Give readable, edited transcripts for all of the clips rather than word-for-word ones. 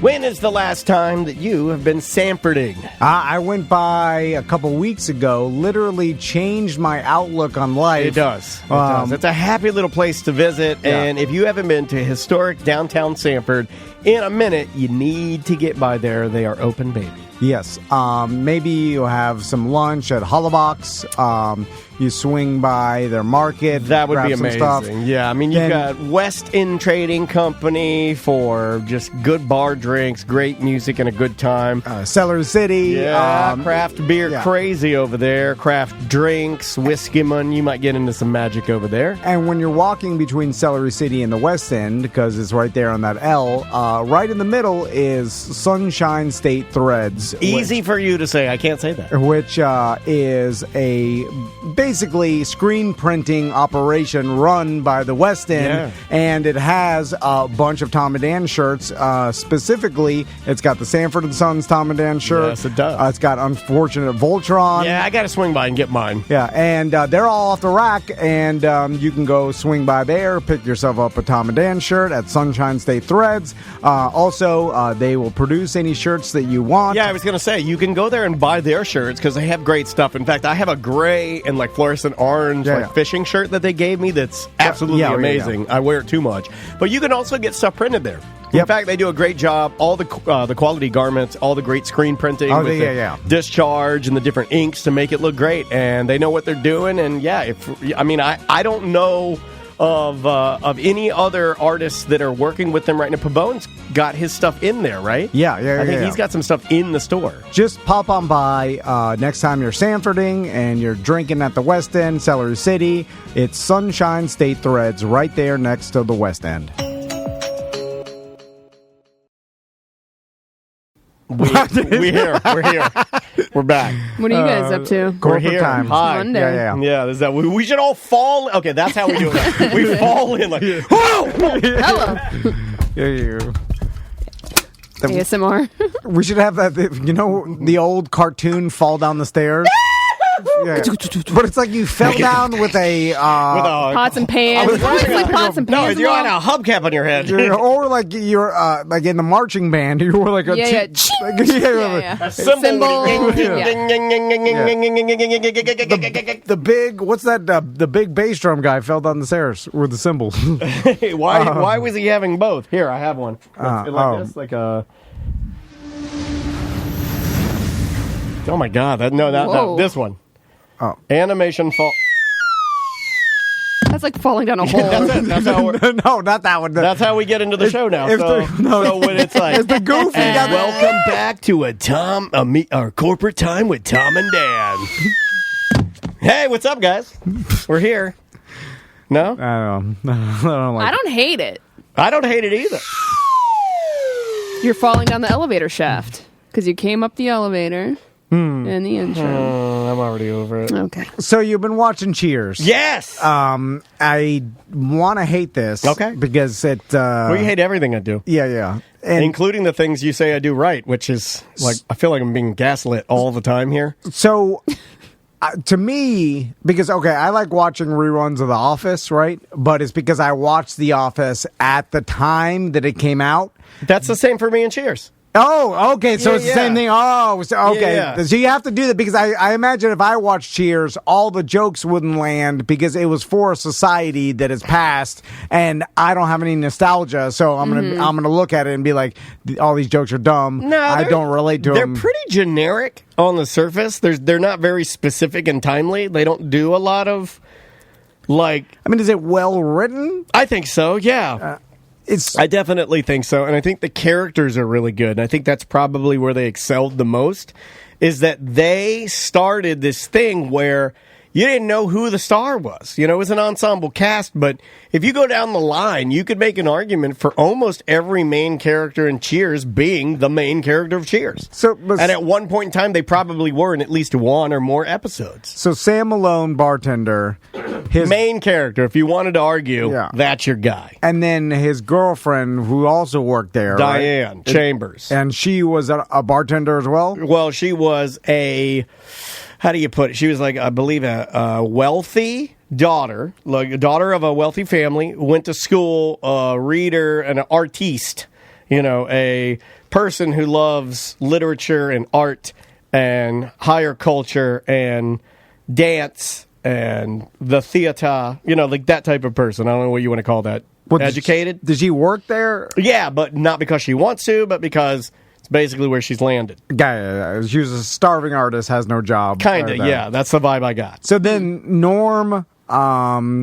When is the last time that you have been Sanfording? I went by a couple weeks ago, literally changed my outlook on life. It does. It does. It's a happy little place to visit, and if you haven't been to historic downtown Sanford in a minute, you need to get by there. They are open, baby. Yes. Maybe you'll have some lunch at Hollabox. You swing by their market. That would be grab some amazing. stuff. Yeah, I mean, you've got West End Trading Company for just good bar drinks, great music, and a good time. Cellar City. Yeah, craft beer crazy over there. Craft drinks, Whiskeyman. You might get into some magic over there. And when you're walking between Celery City and the West End, because it's right there on that L, right in the middle is Sunshine State Threads. Easy for you to say. I can't say that. Which is a basically screen printing operation run by the West End, and it has a bunch of Tom and Dan shirts. Specifically, it's got the Sanford and Sons Tom and Dan shirt. Yes, it does. It's got Unfortunate Voltron. Yeah, I got to swing by and get mine. Yeah, and they're all off the rack, and you can go swing by there, pick yourself up a Tom and Dan shirt at Sunshine State Threads. Also, they will produce any shirts that you want. Yeah, I was going to say, you can go there and buy their shirts because they have great stuff. In fact, I have a gray and fluorescent orange fishing shirt that they gave me that's absolutely amazing. I wear it too much. But you can also get stuff printed there. In fact, they do a great job. All the quality garments, all the great screen printing with the discharge and the different inks to make it look great. And they know what they're doing. And I don't know of any other artists that are working with them right now. Pabone's got his stuff in there, right? I think he's got some stuff in the store. Just pop on by next time you're Sanfording and you're drinking at the West End, Celery City. It's Sunshine State Threads right there next to the West End. We're here. We're back. What are you guys up to? We're here. Time. Hi. Monday. Yeah. Is that we should all fall? Okay, that's how we do it. We fall in like. Whoa! Hello. Yeah. ASMR. We should have that. The old cartoon fall down the stairs. Yeah. But it's like you fell down with a pots and pans. It's like pots and pans. No, you had a hubcap on your head. or like you're like in the marching band. You were like a a cymbal. The big what's that? The big bass drum guy fell down the stairs with the cymbal. Why was he having both? Here, I have one. This, like a. Oh my God! No, this one. Oh, animation fall. That's like falling down a hole. That's how we're, no, not that one. That's how we get into the show now. So when it's like, it's the goofy. And welcome back to our corporate time with Tom and Dan. Hey, what's up, guys? We're here. No, I don't know. I don't hate it. I don't hate it either. You're falling down the elevator shaft because you came up the elevator. And the intro. I'm already over it. Okay. So you've been watching Cheers. Yes. I want to hate this. Okay. Because it... well, you hate everything I do. Yeah. And including the things you say I do right, which is like, I feel like I'm being gaslit all the time here. So... to me, because, I like watching reruns of The Office, right? But it's because I watched The Office at the time that it came out. That's the same for me and Cheers. Oh, okay. So it's the same thing. Oh, okay. Yeah. So you have to do that because I imagine if I watched Cheers, all the jokes wouldn't land because it was for a society that is past, and I don't have any nostalgia. So I'm gonna look at it and be like, all these jokes are dumb. No, I don't relate to them. They're pretty generic on the surface. They're not very specific and timely. They don't do a lot of is it well written? I think so. Yeah. I definitely think so, and I think the characters are really good, and I think that's probably where they excelled the most, is that they started this thing where you didn't know who the star was. It was an ensemble cast, but if you go down the line, you could make an argument for almost every main character in Cheers being the main character of Cheers. And at one point in time, they probably were in at least one or more episodes. So Sam Malone, bartender, his main character, if you wanted to argue, that's your guy. And then his girlfriend, who also worked there, Diane Chambers. And she was a bartender as well? Well, she was how do you put it? She was I believe, a wealthy daughter, a daughter of a wealthy family, went to school, a reader, and an artiste, a person who loves literature and art and higher culture and dance and the theater, like that type of person. I don't know what you want to call that. Educated? Did she work there? Yeah, but not because she wants to, but because it's basically where she's landed. Yeah, she was a starving artist, has no job. Kind of, yeah. That's the vibe I got. So then Norm,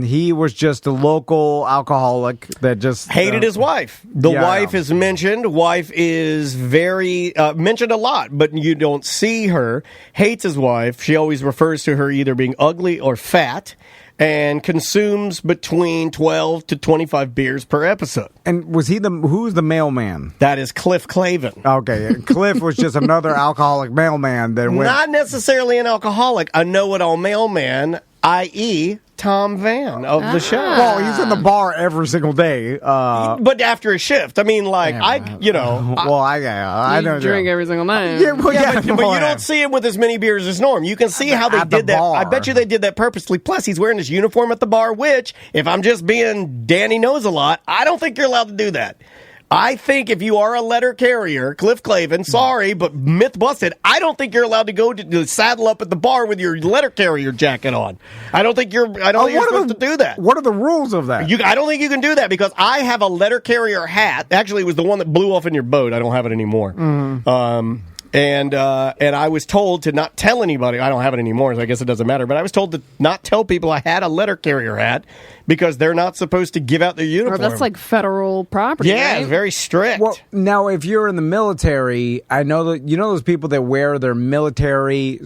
he was just a local alcoholic that just... hated his wife. The wife is mentioned. Wife is very... mentioned a lot, but you don't see her. Hates his wife. She always refers to her either being ugly or fat, and consumes between 12 to 25 beers per episode. And was he who's the mailman? That is Cliff Clavin. Okay, Cliff was just another alcoholic mailman that went... Not necessarily an alcoholic, a know-it-all mailman, i.e., Tom Van of the show. Well, he's in the bar every single day. But after a shift. I mean, like, I know. Drink every single night. But you don't see him with as many beers as Norm. You can see how they did that. I bet you they did that purposely. Plus, he's wearing his uniform at the bar, which, if I'm just being Danny knows a lot, I don't think you're allowed to do that. I think if you are a letter carrier, Cliff Clavin, sorry, but myth busted, I don't think you're allowed to go to saddle up at the bar with your letter carrier jacket on. I don't think you're supposed to do that. What are the rules of that? I don't think you can do that because I have a letter carrier hat. Actually, it was the one that blew off in your boat. I don't have it anymore. Mm-hmm. And I was told to not tell anybody. I don't have it anymore, so I guess it doesn't matter. But I was told to not tell people I had a letter carrier hat because they're not supposed to give out their uniform. That's like federal property, right? It's very strict. Well, now, if you're in the military, I know that those people that wear their military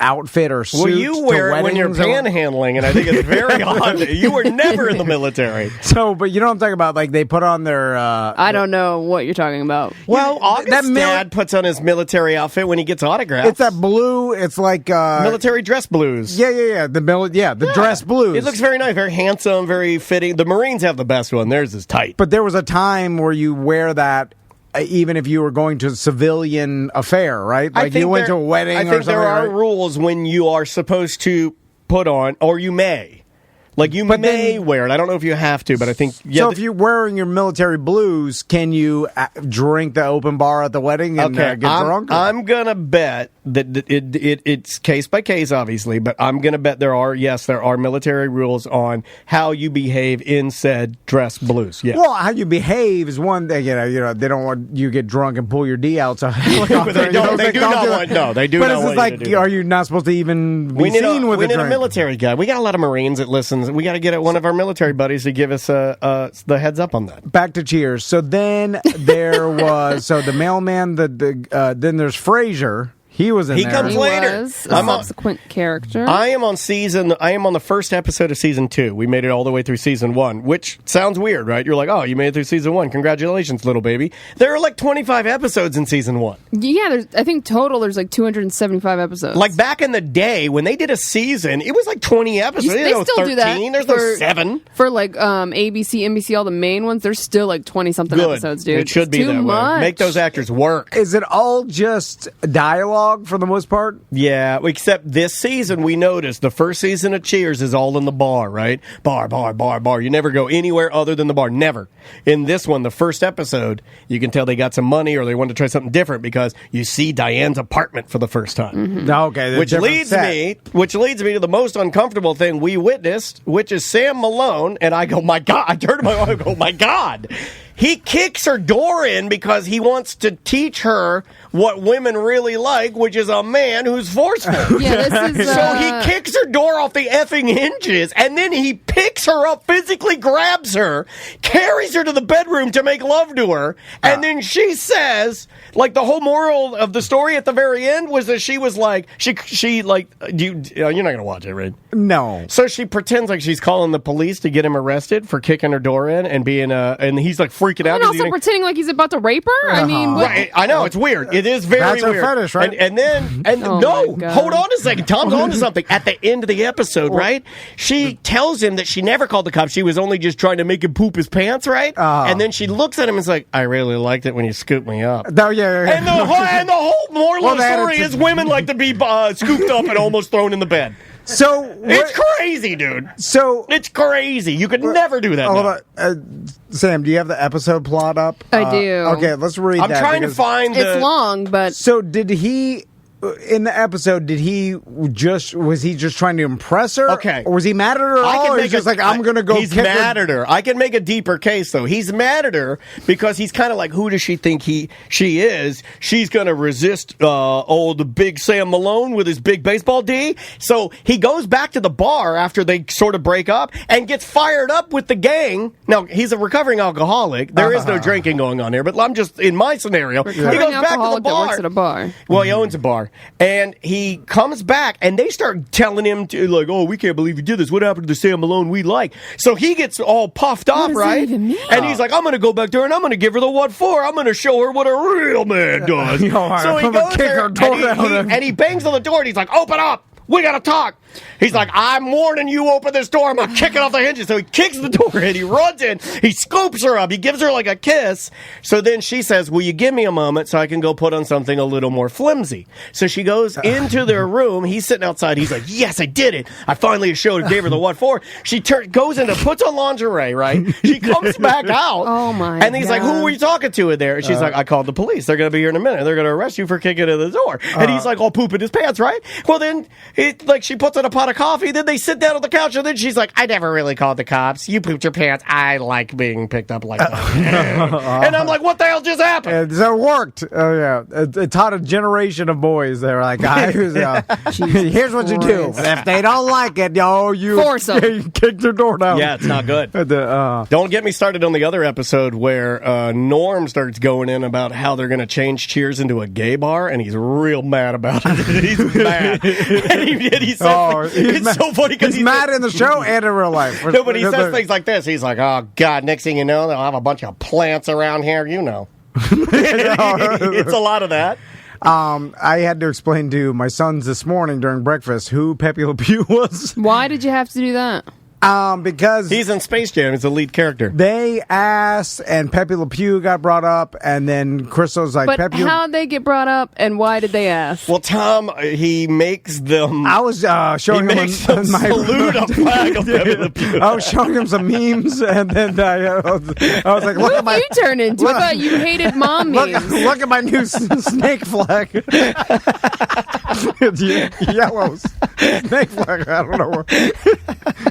outfit or suit. Well, you wear it when you're panhandling, and I think it's very odd. You were never in the military. So, but you know what I'm talking about? Like, they put on their... I don't know what you're talking about. Well, August's dad puts on his military outfit when he gets autographs. It's that blue, it's like... military dress blues. Yeah. The dress blues. It looks very nice, very handsome, very fitting. The Marines have the best one. Theirs is tight. But there was a time where you wear that even if you were going to a civilian affair, right? Like you went to a wedding or something. I think there are rules when you are supposed to put on, or you may. Like, you may wear it. I don't know if you have to, but I think... Yeah, so if you're wearing your military blues, can you drink the open bar at the wedding and get drunk? I'm going to bet that it's case by case, obviously, but I'm going to bet there are military rules on how you behave in said dress blues. Yes. Well, how you behave is one thing. They don't want you to get drunk and pull your D out. So they do not want you to do that. Are you not supposed to even be seen with a drink? We need a military guy. We got a lot of Marines that listens. We got to get one of our military buddies to give us the heads up on that. Back to Cheers. So then there was the mailman. Then there's Frasier. He was in there. He comes later. A subsequent character. I am on the first episode of season 2. We made it all the way through season 1, which sounds weird, right? You're like, oh, you made it through season 1. Congratulations, little baby. There are like 25 episodes in season 1. Yeah, I think total there's like 275 episodes. Like back in the day when they did a season, it was like 20 episodes. They still 13. Do that. There's no 7. For like ABC, NBC, all the main ones, there's still like 20-something episodes, dude. It should be that way. Make those actors work. Is it all just dialogue for the most part? Yeah, except this season we noticed the first season of Cheers is all in the bar, right? Bar. You never go anywhere other than the bar. Never. In this one, the first episode, you can tell they got some money or they wanted to try something different because you see Diane's apartment for the first time. Mm-hmm. Okay, which leads me to the most uncomfortable thing we witnessed, which is Sam Malone, and I go, my God. I turn to my wife and go, my God. He kicks her door in because he wants to teach her what women really like, which is a man who's forceful. Yeah, this is, So he kicks her door off the effing hinges, and then he picks her up, physically grabs her, carries her to the bedroom to make love to her, and then she says, like, the whole moral of the story at the very end was that she was like, you're not going to watch it, right? No. So she pretends like she's calling the police to get him arrested for kicking her door in and being and he's like freaking out. And also pretending like he's about to rape her? I mean, right, I know, it's weird. It is very weird. That's her fetish, right? Hold on a second. Tom's on to something. At the end of the episode, right? She tells him that she never called the cops. She was only just trying to make him poop his pants, right? And then she looks at him and is like, I really liked it when you scooped me up. No, yeah. And the whole moral of the story is women like to be scooped up and almost thrown in the bed. So it's crazy, dude. So it's crazy. You could never do that. Hold on. Sam, do you have the episode plot up? I do. Okay, let's read that. I'm trying to find it's long, but... So did he... In the episode, was he just trying to impress her? Okay. Or was he mad at her at all? Or he's just like, I'm going to go He's mad at her. I can make a deeper case, though. He's mad at her because he's kind of like, who does she think she is? She's going to resist old Big Sam Malone with his big baseball D. So he goes back to the bar after they sort of break up and gets fired up with the gang. Now, he's a recovering alcoholic. There is no drinking going on here, but I'm just, in my scenario, he goes back to the bar. That works at a bar. Well, he owns a bar. And he comes back, and they start telling him, like, oh, we can't believe you did this. What happened to the Sam Malone we like? So he gets all puffed off, right? And he's like, I'm going to go back there, and I'm going to give her the what for. I'm going to show her what a real man does. So he goes there, and he bangs on the door, and he's like, open up. We got to talk. He's like, I'm warning you, open this door. I'm going to kick it off the hinges. So he kicks the door in. He runs in. He scoops her up. He gives her like a kiss. So then she says, will you give me a moment so I can go put on something a little more flimsy? So she goes into their room. He's sitting outside. He's like, yes, I did it. I finally gave her the what for. She goes in and puts on lingerie, right? She comes back out. Oh, my And he's like, who were you talking to in there? And she's like, I called the police. They're going to be here in a minute. They're going to arrest you for kicking in the door. And he's like, all pooping his pants, right? Well, then she puts on a pot of coffee. Then they sit down on the couch, and then she's like, I never really called the cops. You pooped your pants. I like being picked up like that. And I'm like, what the hell just happened? So it worked. Oh, yeah. It taught a generation of boys. They were like, here's what you do. If they don't like it, you force them. You kick their door down. Yeah, it's not good. Don't get me started on the other episode where Norm starts going in about how they're going to change Cheers into a gay bar, and he's real mad about it. He's mad. And he says, it's so funny because he's mad in the show and in real life. No, but he says things like this. He's like, oh, God, next thing you know, they'll have a bunch of plants around here. You know. It's a lot of that. I had to explain to my sons this morning during breakfast who Pepe Le Pew was. Why did you have to do that? Because he's in Space Jam. He's the lead character. They asked, and Pepe Le Pew got brought up, and then Crystal's like, but how'd they get brought up, and why did they ask? Well, Tom, he makes them... I was showing him salute a flag of Pepe Le Pew. I was showing him some memes, and then I was like, look at my... What you turned into? I thought you hated mom memes. Look at my new snake flag. It's yellow snake flag. I don't know.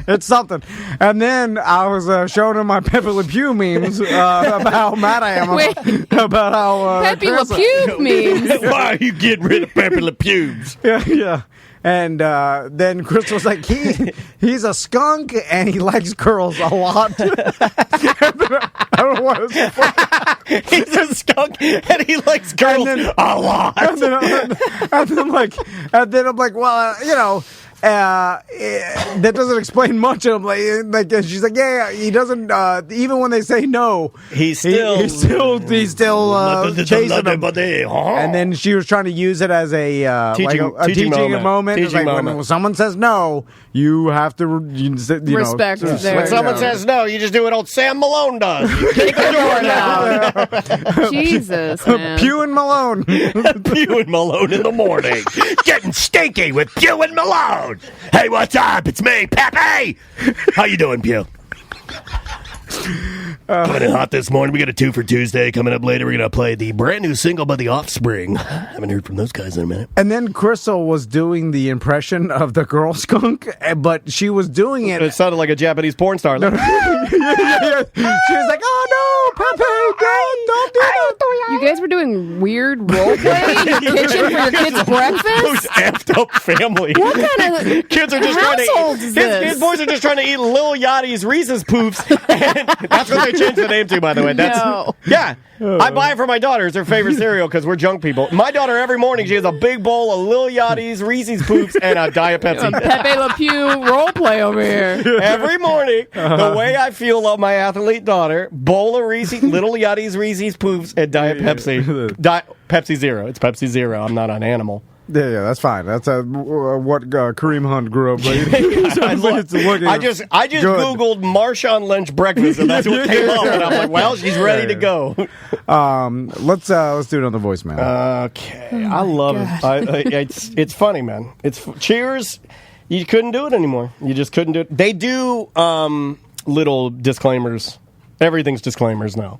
It's something. And then I was showing him my Pepe Le Pew memes about how mad I am about how Pepe Le Pew memes. Why are you getting rid of Pepe Le Pews? Yeah. And then Crystal's like, he's a skunk and he likes girls a lot. I don't know what it's funny. He's a skunk and he likes girls a lot. And then I'm like, well, that doesn't explain much. And I'm like, and she's like, yeah, he doesn't. Even when they say no, he's still chasing them. And then she was trying to use it as a teaching moment. It's like when someone says no, you have to respect. When someone says no, you just do what old Sam Malone does. You kick the door down. Jesus, man. Pew and Malone. Pew and Malone in the morning, getting stinky with Pew and Malone. Hey, what's up? It's me, Pepe. How you doing, Pew? Coming in hot this morning. We got a 2 for Tuesday coming up later. We're going to play the brand new single by The Offspring. Haven't heard from those guys in a minute. And then Crystal was doing the impression of the girl skunk, but she was doing it. It sounded like a Japanese porn star. Yeah. She was like, oh no, Pepe, don't do that. You guys were doing weird role play in your kitchen for your kids' breakfast? Those effed up family. What kind of kids are just household is this? His boys are just trying to eat Lil Yachty's Reese's Poofs. And that's what they changed the name to, by the way. Yeah. I buy it for my daughter. It's her favorite cereal because we're junk people. My daughter, every morning, she has a big bowl of Lil Yachty's Reese's Poofs and a Diet Pepsi. Pepe Le Pew role play over here. Every morning, the way I feel about my athlete daughter, bowl of Little Yachty's Reese's Poofs and Diet Pepsi. Pepsi Zero. It's Pepsi Zero. I'm not on animal. Yeah, that's fine. That's what Kareem Hunt grew up with. I just Googled Marshawn Lynch breakfast, and that's what came up. And I'm like, well, she's ready to go. Let's do it on the voicemail. Okay, I love it. It's funny, man. Cheers. You couldn't do it anymore. You just couldn't do it. They do little disclaimers. Everything's disclaimers now.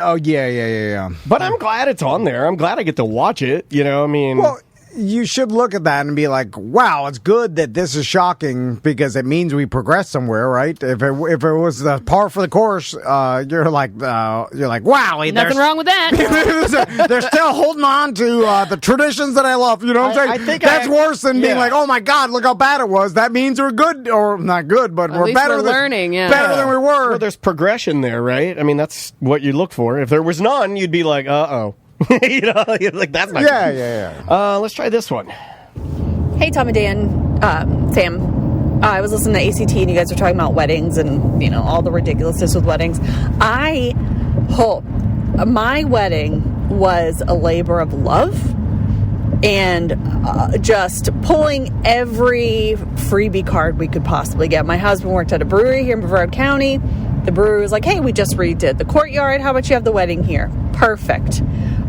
Oh, yeah. But I'm glad it's on there. I'm glad I get to watch it. You know, I mean... Well, you should look at that and be like, wow, it's good that this is shocking because it means we progress somewhere, right? If it was the par for the course, you're like, wow. Nothing wrong with that. They're still holding on to the traditions that I love. You know what I'm saying? I think that's worse than being like, oh my God, look how bad it was. That means we're good, or not good, but we're better than learning. Yeah. Better than we were. Well, there's progression there, right? I mean, that's what you look for. If there was none, you'd be like, uh-oh. You know, like that's not good. Yeah. Let's try this one. Hey, Tom and Dan, Sam. I was listening to ACT and you guys were talking about weddings and, you know, all the ridiculousness with weddings. I hope my wedding was a labor of love and just pulling every freebie card we could possibly get. My husband worked at a brewery here in Brevard County. The brewery was like, hey, we just redid the courtyard. How about you have the wedding here? Perfect.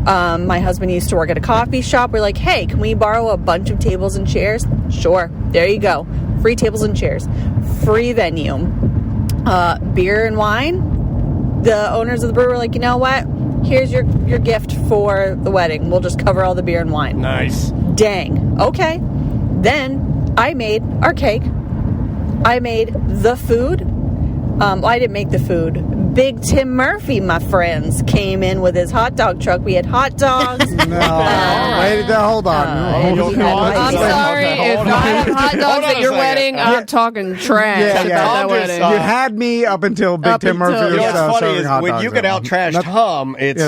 My husband used to work at a coffee shop. We're like, hey, can we borrow a bunch of tables and chairs? Sure. There you go. Free tables and chairs. Free venue. Beer and wine. The owners of the brewery were like, you know what? Here's your gift for the wedding. We'll just cover all the beer and wine. Nice. Dang. Okay. Then I made our cake. I made the food. I didn't make the food. Big Tim Murphy, my friends, came in with his hot dog truck. We had hot dogs. Wait, hold on. I'm sorry. If I have hot dogs at your wedding, I'm talking trash about that wedding. You had me up until Big Tim Murphy was serving hot dogs. When you get out trashed Tom, it's...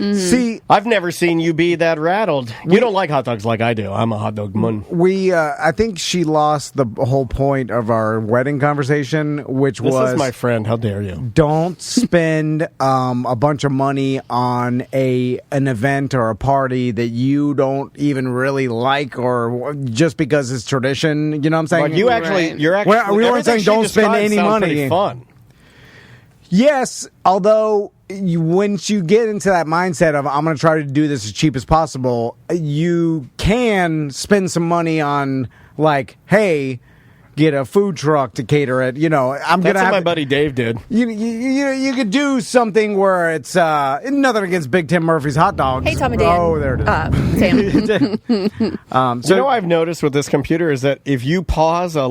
See, I've never seen you be that rattled. You don't like hot dogs like I do. I'm a hot dog mun. I think she lost the whole point of our wedding conversation, which was... This is my friend. How dare you? Don't spend a bunch of money on an event or a party that you don't even really like, or just because it's tradition. You know what I'm saying? Like you're actually... we weren't saying don't spend any money. Fun. Yes, although... once you get into that mindset of I'm going to try to do this as cheap as possible, you can spend some money on, like, hey, get a food truck to cater it. You know, That's what my buddy Dave did. You could do something where it's nothing against Big Tim Murphy's hot dogs. Hey, Tom and Dan. Oh, there it is. Sam. So, I've noticed with this computer is that if you pause a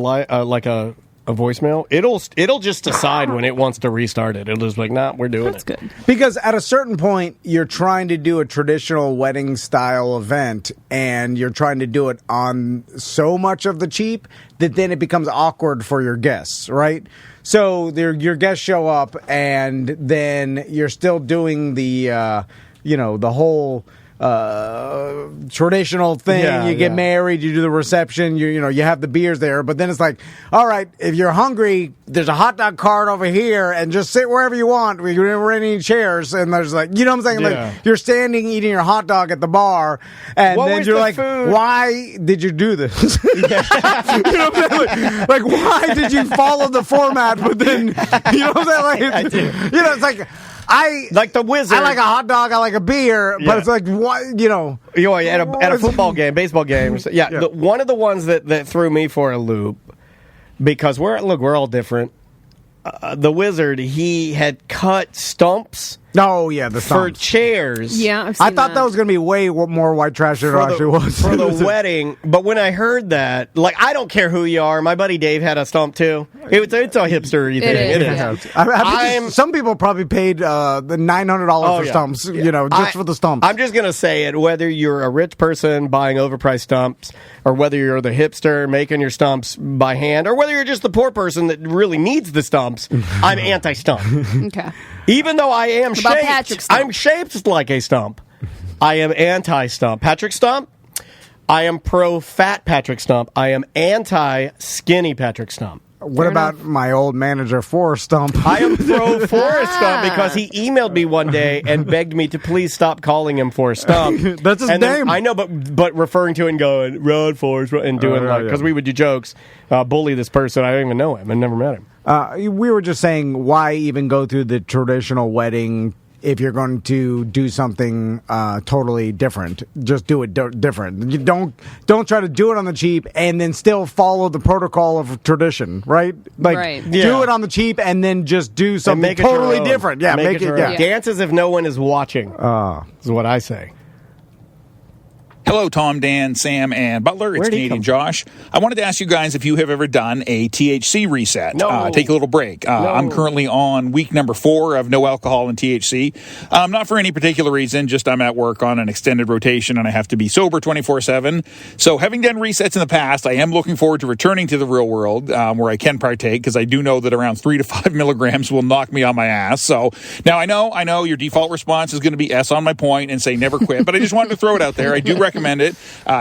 voicemail, it'll just decide when it wants to restart it. It'll just be like, nah, we're doing That's good. Because at a certain point, you're trying to do a traditional wedding style event, and you're trying to do it on so much of the cheap that then it becomes awkward for your guests, right? So your guests show up, and then you're still doing the whole traditional thing. You get married, you do the reception, you have the beers there, but then it's like, all right, if you're hungry, there's a hot dog cart over here, and just sit wherever you want. We're in any chairs, and there's like, you know what I'm saying? Yeah. Like, you're standing eating your hot dog at the bar, and What then was you're the like, food? why did you do this? You know what I'm saying? Like, why did you follow the format, but then, you know what I'm saying? Like, it's like, like the Wizard. I like a hot dog. I like a beer, but it's like, what, at a football game, baseball games. Yeah. One of the ones that threw me for a loop, because we're all different. The Wizard, he had cut stumps. Oh, yeah, the for stumps. chairs. Yeah, I've seen I thought that was going to be way more white trash than it actually was. For the wedding. But when I heard that, like, I don't care who you are. My buddy Dave had a stump, too. It's a hipster-y thing. It is. Yeah. Some people probably paid the $900 for stumps, just for the stumps. I'm just going to say it, whether you're a rich person buying overpriced stumps, or whether you're the hipster making your stumps by hand, or whether you're just the poor person that really needs the stumps, I'm anti-stump. Okay. Even though I am Patrick Stump? I'm shaped like a stump. I am anti-stump. Patrick Stump, I am pro-fat Patrick Stump. I am anti-skinny Patrick Stump. What about my old manager, Forrest Stump? I am pro-Forrest Stump because he emailed me one day and begged me to please stop calling him Forrest Stump. That's his name. I know, but referring to it and going, Rod Forrest, and doing because we would do jokes, bully this person. I don't even know him and never met him. We were just saying, why even go through the traditional wedding if you're going to do something totally different, just do it different. You don't try to do it on the cheap and then still follow the protocol of tradition, right? Like do it on the cheap and then just do something totally different. Yeah, make it dance as if no one is watching. Is what I say. Hello, Tom, Dan, Sam, and Butler. It's Canadian Josh. I wanted to ask you guys if you have ever done a THC reset. No. Take a little break. No. I'm currently on week number 4 of no alcohol and THC. Not for any particular reason, just I'm at work on an extended rotation and I have to be sober 24/7. So having done resets in the past, I am looking forward to returning to the real world where I can partake, because I do know that around 3 to 5 milligrams will knock me on my ass. So now I know your default response is going to be S on my point and say never quit, but I just wanted to throw it out there. I do recommend it.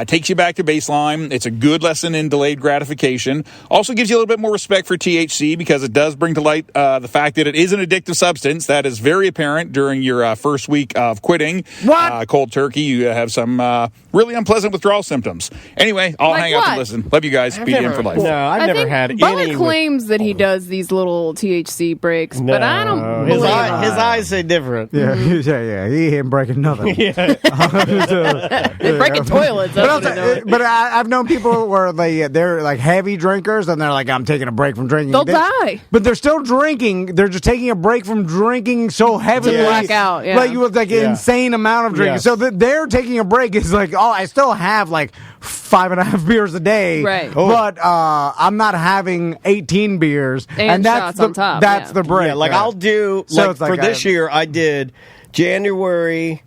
Takes you back to baseline. It's a good lesson in delayed gratification. Also gives you a little bit more respect for THC, because it does bring to light the fact that it is an addictive substance. That is very apparent during your first week of quitting. Cold turkey. You have some really unpleasant withdrawal symptoms. Anyway, I'll hang out and listen. Love you guys. BDM for life. No, I've never had Butler any. claims that he does these little THC breaks, but I don't believe his eyes say different. Yeah, he ain't breaking nothing. They're breaking toilets. But I've known people where they're like heavy drinkers and they're like, I'm taking a break from drinking. They'll die. But they're still drinking. They're just taking a break from drinking so heavily. To black out, Like insane amount of drinking. Yes. So they're taking a break is like, oh, I still have like 5.5 beers a day. Right. But I'm not having 18 beers. And that's shots on top. That's the break. Yeah, like I'll do, So for this year, I did January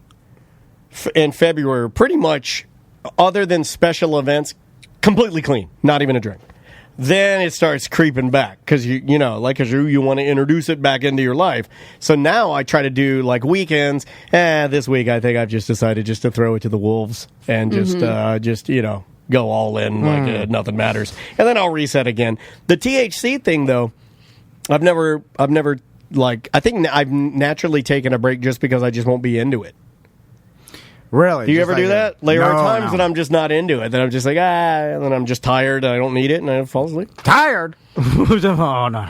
and February pretty much, other than special events, completely clean, not even a drink. Then it starts creeping back because you want to introduce it back into your life. So now I try to do like weekends. This week I think I've just decided just to throw it to the wolves and just go all in like nothing matters, and then I'll reset again. The THC thing though, I've never like, I think I've naturally taken a break just because I just won't be into it. Really? Do you ever do that? There are times no. that I'm just not into it. That I'm just like, and then I'm just tired. I don't need it, and I fall asleep. Tired? Oh, no.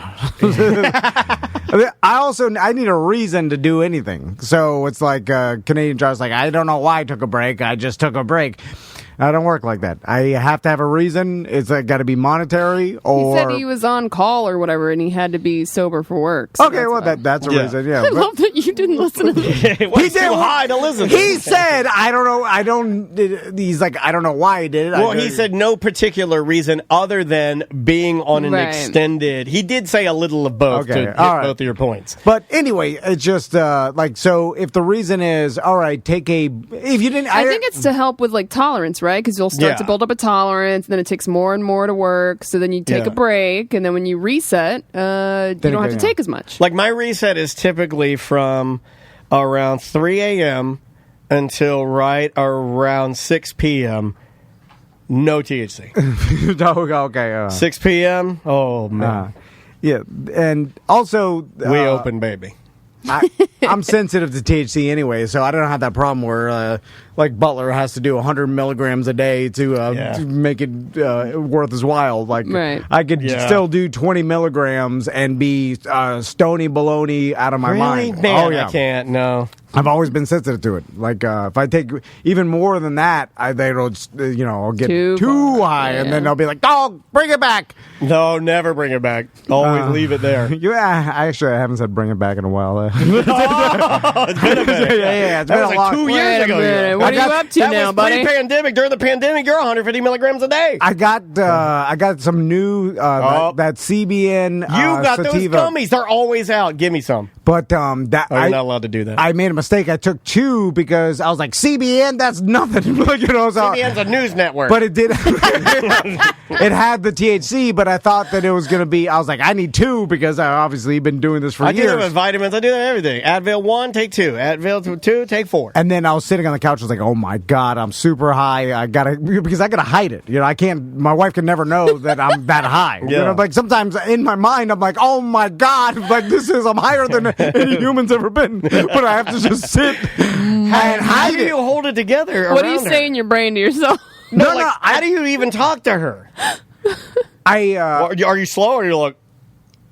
I need a reason to do anything. So it's like Canadian Josh, like, I don't know why I took a break. I just took a break. I don't work like that. I have to have a reason. It's got to be monetary, or he said he was on call or whatever, and he had to be sober for work. So okay, well that's a reason. Yeah, I love that you didn't listen to me. He's too high to listen. He said, "I don't know." He's like, "I don't know why he did it." Well, he said no particular reason other than being on an extended. He did say a little of both to hit both of your points. But anyway, it's just so if the reason is all right, if you didn't, I think it's to help with like tolerance, right? Because you'll start to build up a tolerance, and then it takes more and more to work. So then you take a break, and then when you reset, you don't have to take as much. Like my reset is typically from around 3 a.m. until right around 6 p.m. No THC. Okay. 6 p.m. Oh man. Yeah, and also we open, baby. I'm sensitive to THC anyway, so I don't have that problem where like Butler has to do 100 milligrams a day to make it worth his while. Like I could still do 20 milligrams and be stony baloney out of my mind. Man, I can't. No. I've always been sensitive to it. Like if I take even more than that, I'll get too high, and then they'll be like, "Dog, bring it back." No, never bring it back. Always leave it there. I haven't said bring it back in a while. It's been a minute. It's been like 2 years ago. What are you up to now, buddy? Pre-pandemic. During the pandemic, you're 150 milligrams a day. I got some new that CBN. You got sativa. those gummies. They're always out. Give me some. But you're not allowed to do that. I made a mistake. I took 2 because I was like, CBN, that's nothing. CBN's a news network. But it did. It had the THC, but I thought that it was going to be. I was like, I need 2 because I obviously been doing this for years. I do that with vitamins. I do that with everything. Advil 1, take 2. Advil 2, take 4. And then I was sitting on the couch. I was like, oh my God, I'm super high. Because I gotta hide it. I can't. My wife can never know that I'm that high. Like sometimes in my mind, I'm like, oh my God, like I'm higher than any human's ever been. But I have to just sit and hide How do it. you hold it together? What do you say in your brain to yourself? How do you even talk to her? I are you slow or you're like?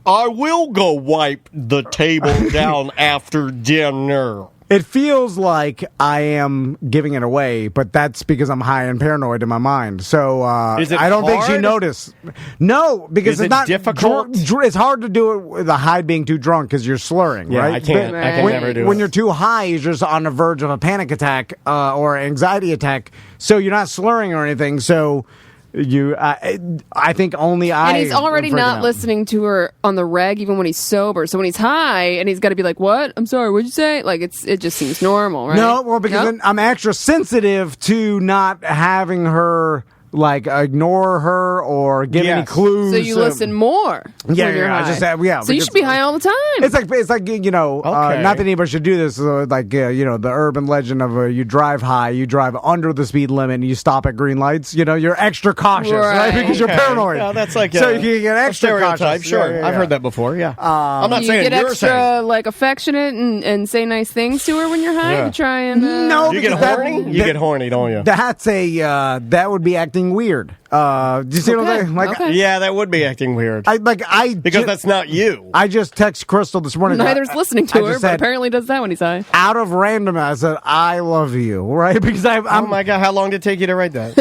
I will go wipe the table down after dinner. It feels like I am giving it away, but that's because I'm high and paranoid in my mind. So Is it I don't think she hard? noticed. No, because Is it's it not difficult? It's hard to do it with the high being too drunk because you're slurring, Yeah, right? I can't. I can when, never do it. when you're too high, you're just on the verge of a panic attack or anxiety attack. So you're not slurring or anything. So I think only I. And he's already am freaking not out. listening to her on the reg, even when he's sober. So when he's high, and he's got to be like, "What? I'm sorry. What'd you say?" Like it just seems normal, right? No, well, because then I'm extra sensitive to not having her ignore her or give any clues. So you listen more. Yeah, when you're yeah, high. So you because- should be high all the time. It's like Okay. not that anybody should do this. The urban legend of you drive high, you drive under the speed limit, and you stop at green lights. You're extra cautious, right? Because you're paranoid. Yeah, that's like so a, you can get extra stereotype. cautious. Sure, Yeah, I've heard that before. Yeah, I'm not you saying get you're extra saying. affectionate and say nice things to her when you're high Yeah. to try and No, You get because horny. You get horny, don't you? That's that would be acting weird. Do you see what I'm saying? Okay. Yeah, that would be acting weird. Because that's not you. I just text Crystal this morning. Neither's listening to I her, just but said, apparently does that when he's high. out of random, I said, I love you, right? Because Oh my god, how long did it take you to write that?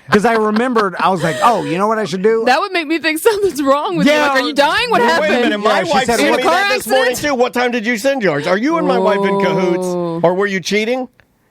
because I remembered, I was like, oh, you know what I should do? That would make me think something's wrong with you. Yeah. Like, are you dying? What Wait happened? a minute, my Yeah, she wife said sent it me was- that this morning too. What time did you send yours? Are you and my wife in cahoots, or were you cheating?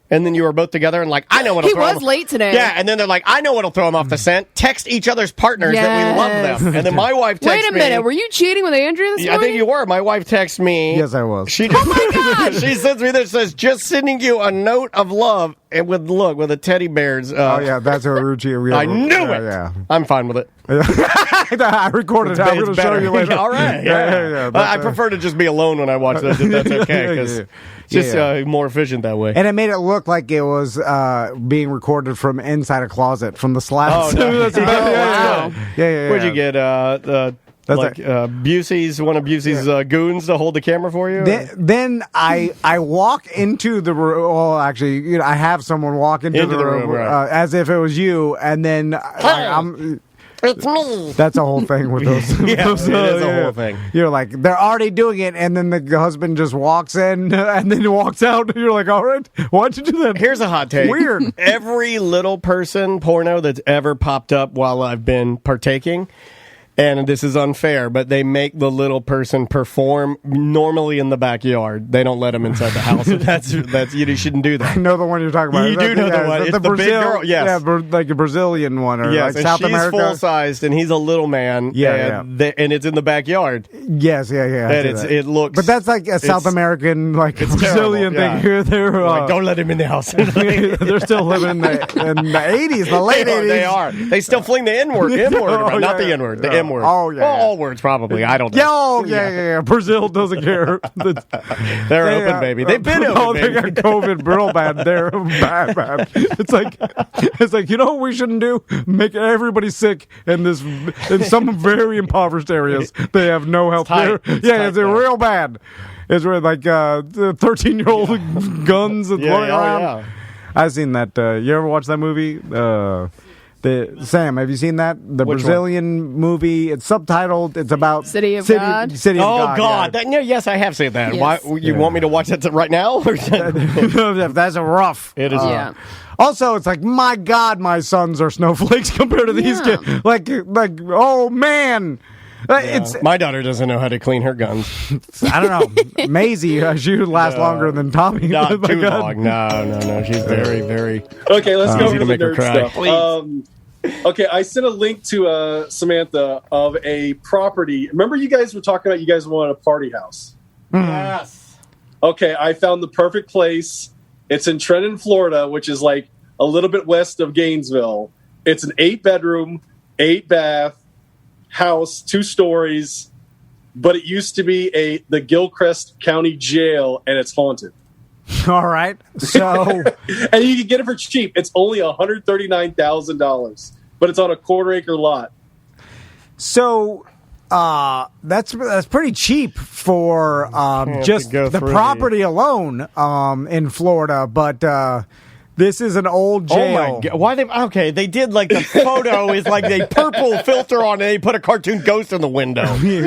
And then you were both together and I know what'll He throw was him. late today. Yeah, and then they're like, I know what'll throw him off the scent. Text each other's partners that we Yes. love them. And then my wife texted me. Wait a minute, were you cheating with Andrea this I morning? think you were. My wife texted me. Yes, I was. She oh my God! She sends me this, says, just sending you a note of love and with a teddy bear's. Oh, yeah, that's her routine. I knew it. Yeah. I'm fine with it. I recorded it. I'm going to show you later. All right. Yeah. I prefer to just be alone when I watch this, if that's okay, because it's just more efficient that way. And it made it look like it was being recorded from inside a closet from the slats. Oh, no. That's about- wow. Yeah. Where'd you get Busey's, one of Busey's goons to hold the camera for you? Then I walk into the room. Well, actually, I have someone walk into the room right. as if it was you, and then I'm. It's me. That's a whole thing with those. Yeah, those, it is a whole thing. You're like, they're already doing it, and then the husband just walks in and then walks out. You're like, all right, why'd you do that? Here's a hot take. Weird. Every little person porno that's ever popped up while I've been partaking, and this is unfair, but they make the little person perform normally in the backyard. They don't let them inside the house. That's you shouldn't do that. I know the one you're talking about. You do know the one. It's the big girl, yes. Yeah, like a Brazilian one or Yes, like and South she's America. full-sized, and he's a little man. Yeah, and it's in the backyard. Yes, yeah. I And see that. it looks. But that's like a South American, like Brazilian terrible, thing. yeah. They're like, don't let him in the house. they're still living in the 80s, the late 80s. They are. They still fling the N-word. Oh, Not yeah, the N-word. The yeah. M-word. Oh, yeah, Well, yeah. all words probably. I don't know. Yeah. Brazil doesn't care. They're open, baby. They've been open, Oh, they baby. got COVID real bad. They're bad. It's like you know what we shouldn't do? Make everybody sick in some very impoverished areas. They have no health care. It's real bad. It's really like 13-year-old guns and running around. Yeah. I've seen that. You ever watch that movie? Sam, have you seen that? The Which Brazilian movie. It's subtitled. It's about City of God? City of God. God. yeah. Yes, I have seen that. Yes. Why you want me to watch that right now? Or That's a rough. it is. Yeah. Also, it's like, my God, my sons are snowflakes compared to these Yeah. kids. Like, oh man, it's. My daughter doesn't know how to clean her guns. I don't know. Maisie, she would last longer than Tommy. Not Oh, my too God. long. No. She's very, very. Okay, let's go Easy over to the make her nerd cry. stuff. Okay, I sent a link to Samantha of a property. Remember, you guys were talking about you guys wanted a party house. Yes. Okay, I found the perfect place. It's in Trenton, Florida, which is like a little bit west of Gainesville. It's an 8-bedroom, 8-bath house, 2 stories, but it used to be the Gilchrist County Jail, and it's haunted. All right. So, And you can get it for cheap. It's only $139,000, but it's on a 1/4-acre lot. so that's pretty cheap for have just to go the through property alone in Florida. But This is an old jail. Oh my God. Why they? Okay, they did like the photo is like a purple filter on it. They put a cartoon ghost in the window. This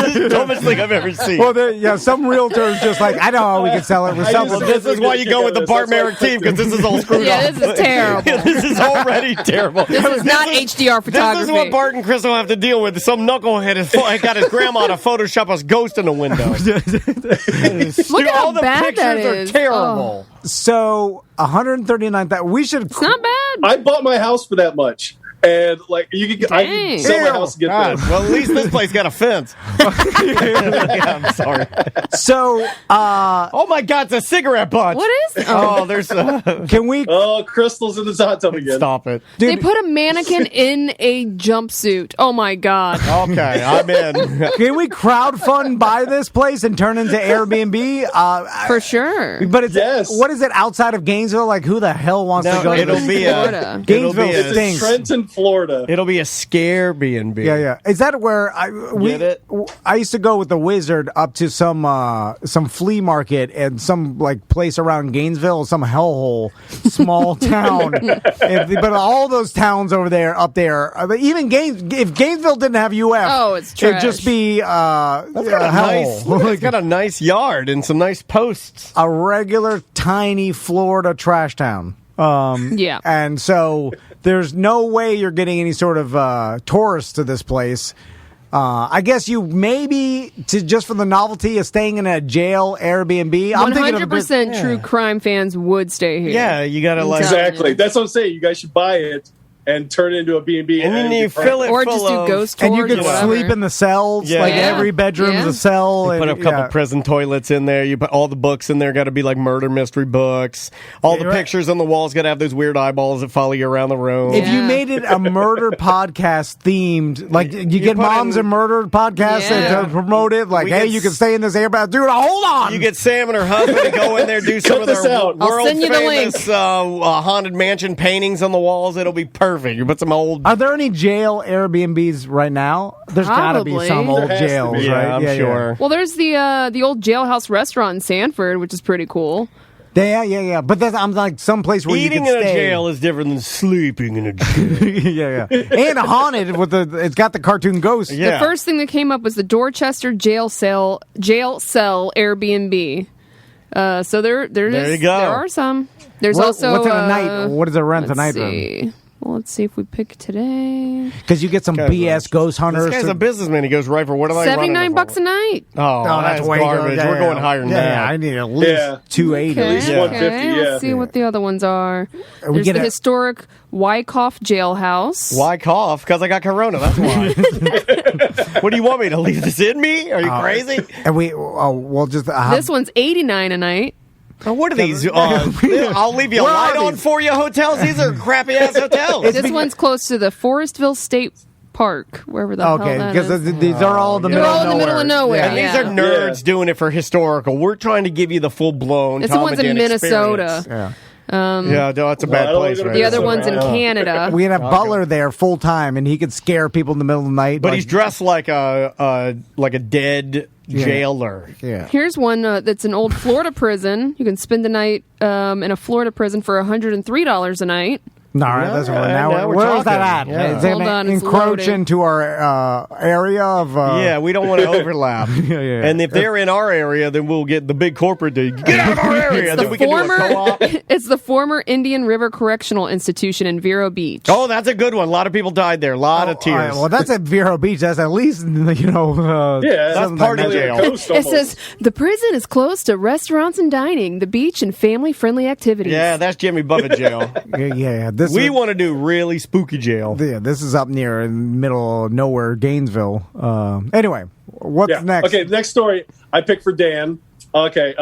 is the dumbest thing I've ever seen. Well, some realtors just like, I know we can sell it. This is why you go with the Bart Merrick team, because this is all screwed up. Yeah, this is terrible. This is already terrible. This is not HDR photography. This is what Bart and Chris will have to deal with. Some knucklehead has got his grandma to Photoshop a ghost in the window. Look at how all the bad pictures that are is. terrible. Oh. So 139,000. We should. It's not bad. I bought my house for that much. And like you could get, I Dang. could sell my house and get this. Well, at least this place got a fence. Yeah, I'm sorry. So, Oh my God, it's a cigarette butt. What is it? Oh, there's. can we? Oh, Crystal's in the hot tub again. Stop it. They put a mannequin in a jumpsuit. Oh my God. Okay, I'm in. Can we crowdfund buy this place and turn into Airbnb? For sure. But it's Yes. what is it outside of Gainesville? Like who the hell wants to go? it'll to be Florida. a Gainesville it'll be a- stinks. Trenton, Florida. It'll be a scare B&B. Yeah. Is that where Get it? I used to go with the Wizard up to some flea market and some like place around Gainesville, some hellhole, small town. But all those towns over there, up there, even if Gainesville didn't have UF, it's it'd trash. just be That's got a nice, hellhole. it's got a nice yard and some nice posts. A regular tiny Florida trash town. Yeah. And so there's no way you're getting any sort of tourists to this place. I guess you maybe just for the novelty of staying in a jail Airbnb. I'm thinking of 100% true crime fans would stay here. Yeah, you got to like. Exactly. That's what I'm saying. You guys should buy it and turn it into a B&B. And then you fill it Or full just do of, ghost tours and you could or whatever. sleep in the cells. Yeah. Like Yeah. every bedroom's a cell. You and, put a couple prison toilets in there. You put all the books in there. Got to be like murder mystery books. All the You're right. pictures on the walls got to have those weird eyeballs that follow you around the room. If you Yeah. made it a murder podcast themed, like you get put moms in- and murder podcasts Yeah. to promote it, like, We hey, get you can stay in this Airbnb. Dude, hold on. You get Sam and her husband to go in there, do some Cut of their this out. I'll world send you the famous haunted mansion paintings on the walls. It'll be perfect. You put some old. Are there any jail Airbnbs right now? There's got to be Probably. some old There has to jails, be. right? I'm sure. Well, there's the old jailhouse restaurant in Sanford, which is pretty cool. Yeah. But I'm like someplace where Eating you in can a stay. jail is different than sleeping in a jail. yeah. And haunted with it's got the cartoon ghost. Yeah. The first thing that came up was the Dorchester jail cell Airbnb. So there you go. There are some. There's What's also in a night? What does a rent a let's night see. Well, let's see if we pick today. Because you get some Guy's BS ghost hunters. This guy's a businessman. He goes right for what am I? $79 a night. Oh, that's way garbage. good. We're going higher than Yeah, that. I need at least Yeah. 280. Okay, least 150, yeah. Let's see what the other ones are. We There's get the a- historic Wyckoff Jailhouse. Why cough? Because I got corona. That's why. What do you want me to leave this in me? Are you crazy? And we'll just This one's $89 a night. Oh, what are these? I'll leave you a Where are light on these? for you hotels. These are crappy ass hotels. This one's close to the Forestville State Park, wherever the okay, hell that because is. these are all in the They're middle all of in the nowhere. middle of nowhere, And these yeah. are nerds doing it for historical. We're trying to give you the full blown. It's the ones in Minnesota. Yeah. Yeah, no, it's a bad I don't place. wanna go to Right? The other So, one's in yeah. Canada. We can have Butler there full time, and he could scare people in the middle of the night. But like- he's dressed like a dead jailer. Yeah. Here's one that's an old Florida prison. You can spend the night in a Florida prison for $103 a night. No, all right, that's Yeah, now now we're where's that at? talking. Yeah. Is it Hold on, it's encroach loading. into our area of? Yeah, we don't want to overlap. yeah. And if they're in our area, then we'll get the big corporate to get out of our area. Then we can do a co-op. It's the former Indian River Correctional Institution in Vero Beach. Oh, that's a good one. A lot of people died there. A lot of All tears. right, well, that's at Vero Beach. That's at least Yeah, That's part of like jail. a coast It almost. says the prison is close to restaurants and dining, the beach, and family-friendly activities. Yeah, that's Jimmy Buffett jail. yeah. This We is, want to do really spooky jail. Yeah, this is up near in middle of nowhere, Gainesville. Anyway, what's Yeah. next? Okay, next story I picked for Dan. Okay,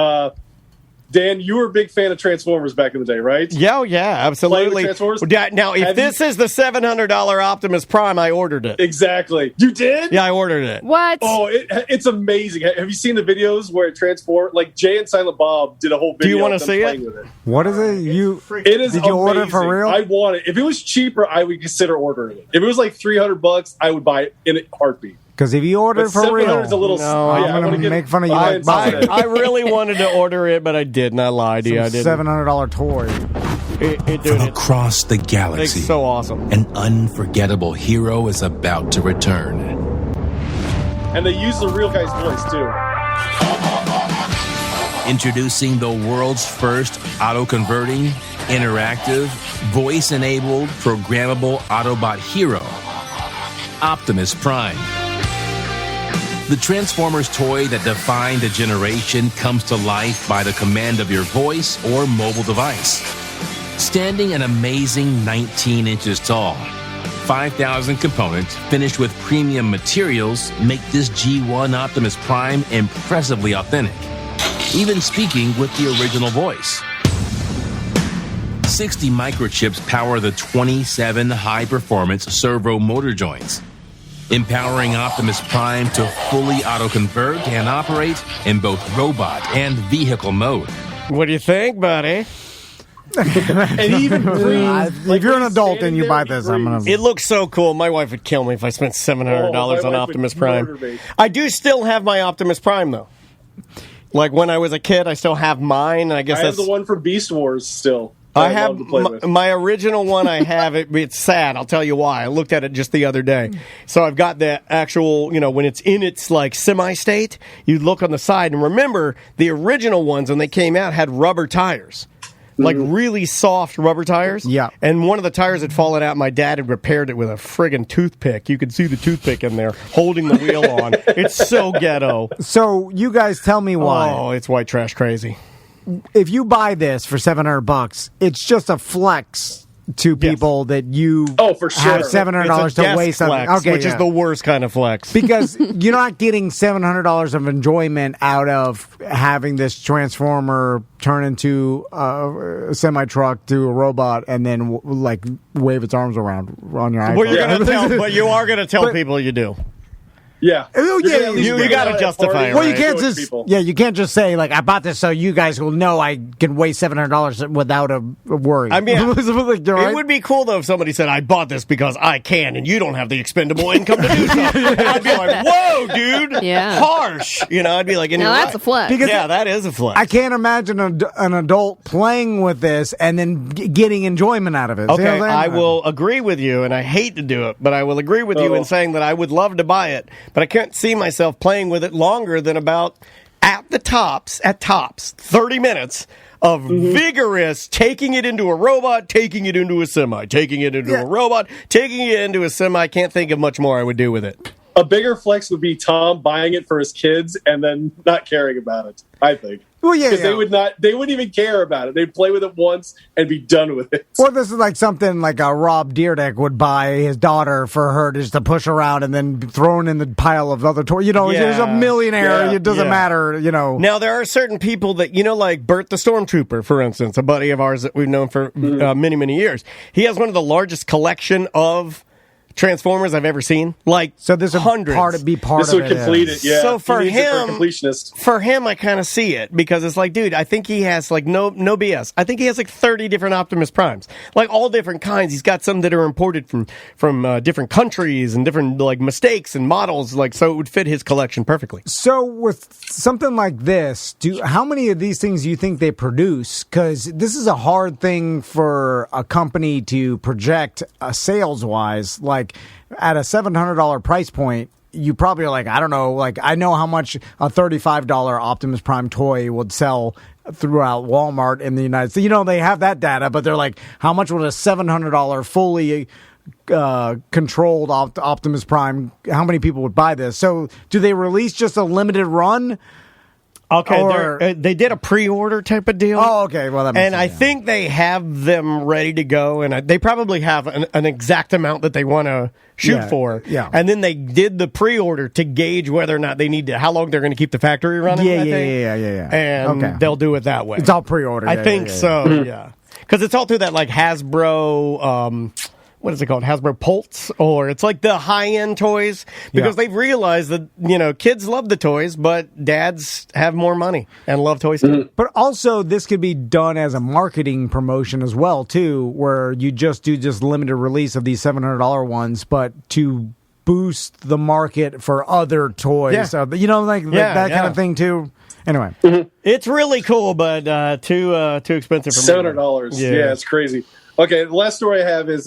Dan, you were a big fan of Transformers back in the day, right? Yeah, absolutely. Transformers? Now, if this is the $700 Optimus Prime, I ordered it. Exactly. You did? Yeah, I ordered it. What? Oh, it's amazing. Have you seen the videos where it transforms? Like Jay and Silent Bob did a whole video. Do you wanna of them see it? playing with it? What is it? It is. Did you order it for amazing. real? I want it. If it was cheaper, I would consider ordering it. If it was like $300, I would buy it in a heartbeat. Because if you order for real, $700's a little. I'm going to make fun of you. I really wanted to order it, but I didn't. I lied to you. I didn't. $700 toy. Dude, across the galaxy. It's so awesome. An unforgettable hero is about to return. And they use the real guy's voice, too. Introducing the world's first auto-converting, interactive, voice-enabled, programmable Autobot hero, Optimus Prime. The Transformers toy that defined a generation comes to life by the command of your voice or mobile device. Standing an amazing 19 inches tall, 5,000 components finished with premium materials make this G1 Optimus Prime impressively authentic, even speaking with the original voice. 60 microchips power the 27 high-performance servo motor joints, empowering Optimus Prime to fully auto-convert and operate in both robot and vehicle mode. What do you think, buddy? And even if you're an adult and you buy this, I'm gonna. It looks so cool. My wife would kill me if I spent $700 on Optimus Prime. I do still have my Optimus Prime though. Like when I was a kid, I still have mine. I guess I have the one from Beast Wars still. I have my original one. I have it. It's sad. I'll tell you why. I looked at it just the other day. So I've got the actual, when it's in its like semi-state, you look on the side and remember the original ones when they came out had rubber tires. Like really soft rubber tires. Yeah. And one of the tires had fallen out. My dad had repaired it with a friggin' toothpick. You could see the toothpick in there holding the wheel on. It's so ghetto. So you guys tell me why. Oh, it's white trash crazy. If you buy this for $700, it's just a flex to people that you for sure. have $700 to waste on. Okay, which is the worst kind of flex. Because you're not getting $700 of enjoyment out of having this Transformer turn into a semi-truck to a robot and then wave its arms around on your iPhone. But you are going to tell people you do. Yeah. Oh, yeah. You got to justify it. Well, right? you can't just you can't just say I bought this so you guys will know I can waste $700 without a worry. I mean, right? It would be cool though if somebody said I bought this because I can and you don't have the expendable income to do so. I'd be like, whoa, dude, harsh. I'd be like, now that's a flex. Because that is a flex. I can't imagine an adult playing with this and then getting enjoyment out of it. Okay, I will agree with you, and I hate to do it, but I will agree with you in saying that I would love to buy it. But I can't see myself playing with it longer than about, at tops, 30 minutes of vigorous taking it into a robot, taking it into a semi, taking it into a robot, taking it into a semi. I can't think of much more I would do with it. A bigger flex would be Tom buying it for his kids and then not caring about it, I think. Well, yeah, because they wouldn't even care about it. They'd play with it once and be done with it. Or this is like something like a Rob Dyrdek would buy his daughter for her just to push around and then thrown in the pile of other toys. There's a millionaire. It doesn't matter. Now there are certain people that like Bert the Stormtrooper, for instance, a buddy of ours that we've known for many, many years. He has one of the largest collection of Transformers I've ever seen. So this would hundreds. Be part this of would complete it. Yeah. So for him, for him, I kind of see it because it's like, dude, I think he has no BS. I think he has 30 different Optimus Primes, all different kinds. He's got some that are imported from different countries and different mistakes and models. So it would fit his collection perfectly. So with something like this, how many of these things do you think they produce? Because this is a hard thing for a company to project sales wise. At a $700 price point, you probably are I don't know, I know how much a $35 Optimus Prime toy would sell throughout Walmart in the United States. They have that data, but they're how much would a $700 fully controlled Optimus Prime, how many people would buy this? So do they release just a limited run? Okay, they did a pre-order type of deal. Oh, okay. Well, that makes sense. I think they have them ready to go, and they probably have an exact amount that they want to shoot for. Yeah. And then they did the pre-order to gauge whether or not they need to, how long they're going to keep the factory running. Yeah. And they'll do it that way. It's all pre-ordered. I think so. Yeah, because it's all through that Hasbro. What is it called? Hasbro Pulse, or it's the high-end toys because they've realized that kids love the toys, but dads have more money and love toys too. But also, this could be done as a marketing promotion as well too, where you just do limited release of these $700 ones, but to boost the market for other toys. Yeah. So, that kind of thing too. Anyway, it's really cool, but too expensive for me. $700. Yeah, it's crazy. Okay, the last story I have is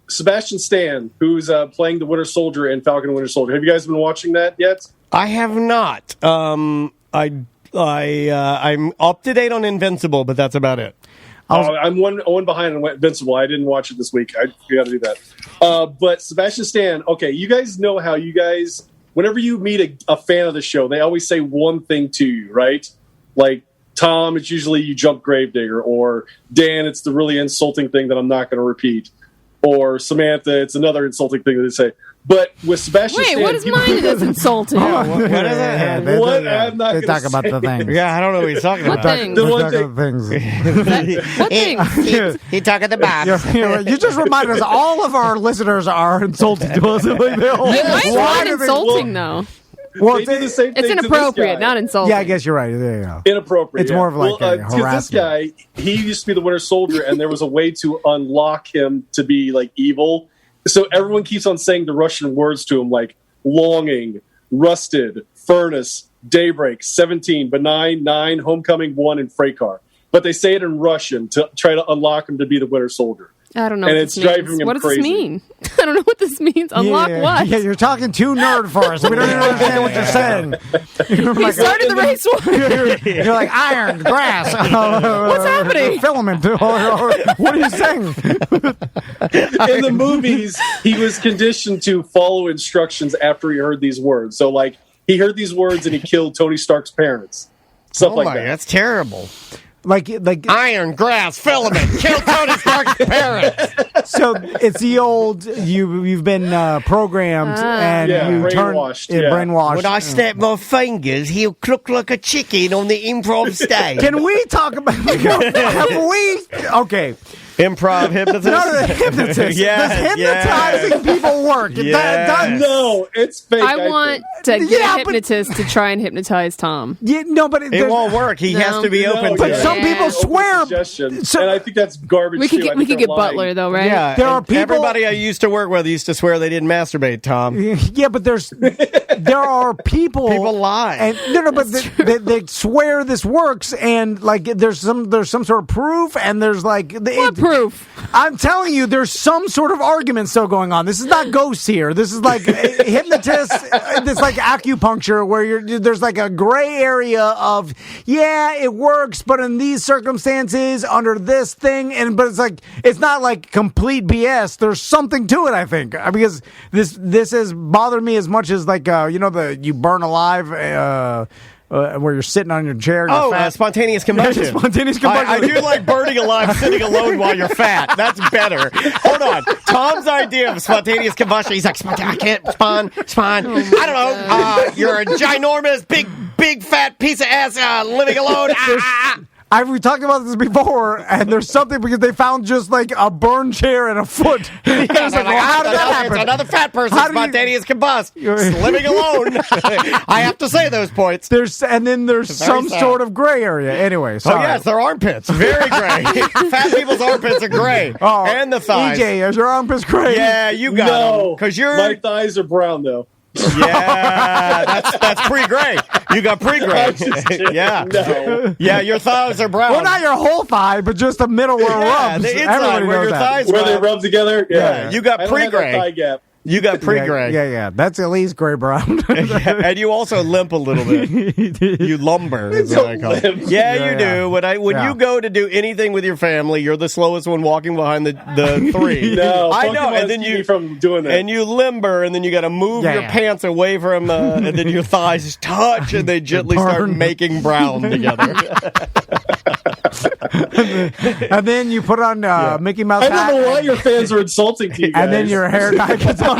Sebastian Stan, who's playing the Winter Soldier in Falcon and Winter Soldier. Have you guys been watching that yet? I have not. I'm up to date on Invincible, but that's about it. I'm one behind on Invincible. I didn't watch it this week. We got to do that. But Sebastian Stan, okay, you guys know how you guys, whenever you meet a fan of the show, they always say one thing to you, right? Like Tom, it's usually you jump Gravedigger, or Dan, it's the really insulting thing that I'm not going to repeat, or Samantha, it's another insulting thing that they say. But with Sebastian Stan... Wait, what is mine that's insulting? What is it? I'm not they talk about the things. Yeah, I don't know what he's talking about. What things? The one things. What things? He talking the box. You just reminded us all of our listeners are insulted to us. Why is mine insulting, though? Well, they do the same thing it's inappropriate, not insulting. Yeah, I guess you're right. There you go. Inappropriate. It's more of like a harassment. This guy, he used to be the Winter Soldier, and there was a way to unlock him to be like evil. So everyone keeps on saying the Russian words to him, like longing, rusted, furnace, daybreak, 17, benign, 9, homecoming, 1, and freight car. But they say it in Russian to try to unlock him to be the Winter Soldier. I don't know. And what it's this means. driving him What does crazy. this mean? I don't know what this means. Unlock what? Yeah, you're talking too nerd for us. We don't even understand what you're saying. We started the race one. You're like iron, grass. What's happening? Filament. What are you saying? In the movies, he was conditioned to follow instructions after he heard these words. So, like, he heard these words and he killed Tony Stark's parents. Stuff like that. That's terrible. Like Iron, grass, filament, kill Tony Stark's parents. So it's the old you've been programmed and you brainwashed. Brainwashed. When I snap my fingers, he'll look like a chicken on the improv stage. Can we talk about? Have we? Okay. Improv hypnotist? No, the hypnotist. Yes, Does hypnotizing people work? Yes. No, it's fake. I want to get a hypnotist to try and hypnotize Tom. Yeah, no, but it won't work. He has to be open to but it. some people swear. And I think that's garbage. We could get Butler though, right? Yeah, there are people. Everybody I used to work with used to swear they didn't masturbate, Tom. Yeah, but there are people. People lie. And but they swear this works, and like there's some sort of proof, and there's like what proof? I'm telling you, there's some sort of argument still going on. This is not ghosts here. This is like hypnotists. This like acupuncture where there's like a gray area of it works, but in these circumstances under this thing, but it's not like complete BS. There's something to it, I think, because this has bothered me as much as like you burn alive. Where you're sitting on your chair. Spontaneous combustion. Spontaneous combustion. I do like burning alive sitting alone while you're fat. That's better. Hold on. Tom's idea of spontaneous combustion, he's like, I can't spawn. I don't know. You're a ginormous, big, fat piece of ass living alone. We talked about this before, and there's something because they found just like a burned chair and a foot. How did that happen? It's another fat person spontaneous combust, living alone. I have to say those points. There's some sort of gray area. Anyway, sorry. Oh yes, their armpits very gray. Fat people's armpits are gray, and the thighs. EJ, is your armpits gray? Yeah, you got them. Because my thighs are brown though. Yeah, that's pre-gray. You got pre-gray. Yeah, no. Yeah, your thighs are brown. Well, not your whole thigh, but just the middle where it rubs. The inside where your thighs where they rub together. Yeah, you got pre-gray. Thigh gap. You got pre-gray. Yeah. That's at least gray brown. And you also limp a little bit. You lumber. Is what I call it. Yeah, you do. When you go to do anything with your family, you're the slowest one walking behind the three. No, I know. And then you from doing that. And you limber, and then you got to move your pants away from, and then your thighs touch, and they gently start making brown together. And then you put on Mickey Mouse hat. I don't know why your fans are insulting to you guys. And then your hair dye gets on.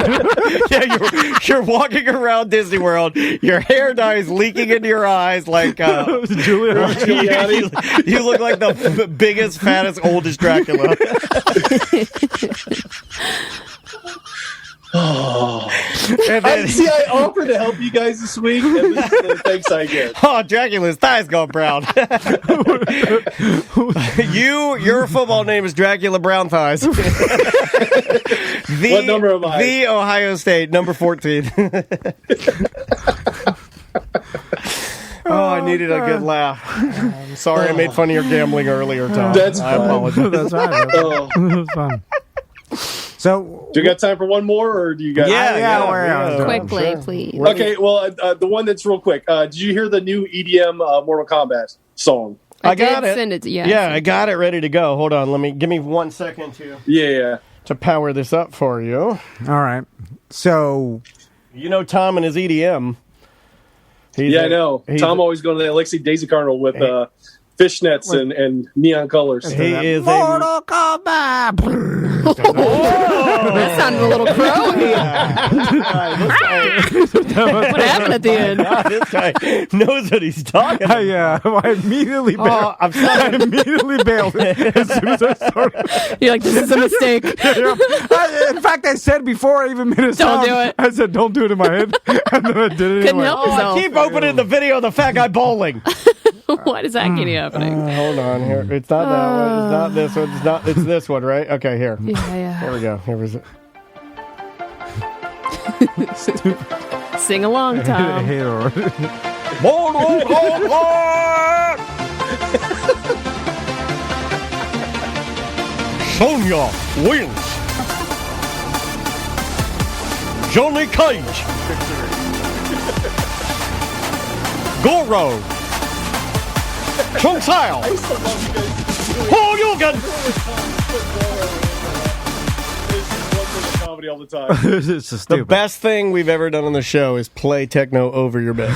Yeah, you're walking around Disney World. Your hair dye is leaking into your eyes like Giuliani. You look like the biggest, fattest, oldest Dracula. I offered to help you guys this week. At least the thanks I get. Oh, Dracula's thighs go brown. Your football name is Dracula Brown Thighs. What number am I? The Ohio State, number 14. I needed a good laugh. I'm sorry I made fun of your gambling earlier, Tom. That's I fine. apologize. That's right. That's fun. So, do you got time for one more, or do you got? Yeah. Quickly, Sure. please. Okay, well, the one that's real quick. Did you hear the new EDM Mortal Kombat song? I got did it. Send it to, I got it ready to go. Hold on. Give me 1 second to power this up for you. all right. So, You know Tom and his EDM. I know. Tom always going to the Alexi Daisy Carnival with fishnets and neon colors. He is Mortal Kombat. That sounded a little crowy. What happened at the end? This guy knows what he's talking about. I immediately bailed. I'm sorry. I immediately bailed as soon as I started. You're like, this is a mistake. In fact, I said before I even made a sound, do it. I said, don't do it in my head. And then I did it Couldn't anyway. help I yourself. keep opening the video of the fat guy bowling. Why does that keep happening? Hold on here. It's not that one. It's not this one. It's this one, right? Okay, here. Yeah. Here we go. Here was it. Sing along, Tom. Mortal Kombat! Sonya wins. Johnny Cage. Goro. Chung Sao. Paul Hogan. Comedy all the time. It's just The stupid. best thing we've ever done on the show is play techno over your bed.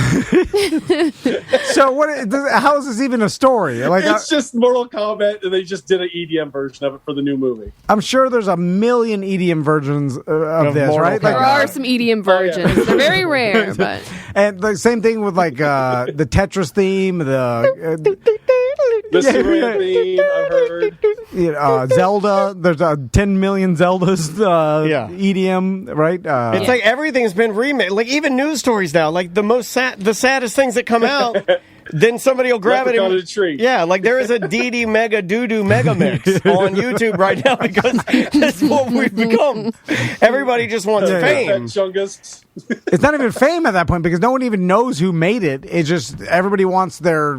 So how is this even a story? Like, It's just Mortal Kombat, and they just did an EDM version of it for the new movie. I'm sure there's a million EDM versions of this, Mortal right? Kombat. There are some EDM versions. They're very rare, but And the same thing with like the Tetris theme, the Superman theme, I've heard. Zelda. There's 10 million Zeldas. EDM, right? It's like everything's been remade. Like even news stories now. Like the saddest things that come out. Then somebody will grab Leprechaun it in a tree. Yeah, like there is a DD Mega Doo-Doo Mega Mix on YouTube right now because that's what we've become. Everybody just wants fame. Chungus. It's not even fame at that point because no one even knows who made it. It's just everybody wants their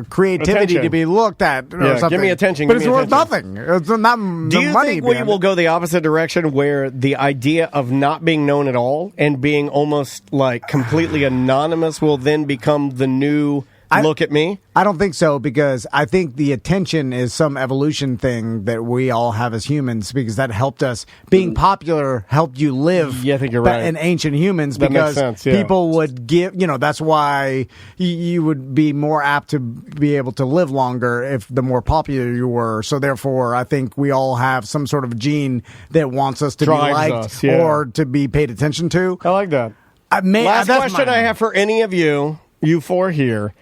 creativity Attention. to be looked at. Or Yeah, something. give me attention, but give it's me worth attention. nothing. It's not Do you money. think we behind will it. go the opposite direction where the idea of not being known at all and being almost like completely anonymous will then become the new look at me? I don't think so because I think the attention is some evolution thing that we all have as humans because that helped us. Being popular helped you live Yeah, I think you're right. in ancient humans That makes because sense, yeah. people would give, that's why you would be more apt to be able to live longer if the more popular you were. So therefore, I think we all have some sort of gene that wants us to be Drives liked us, yeah. or to be paid attention to. I like that. Last Last question I have for any of you four here,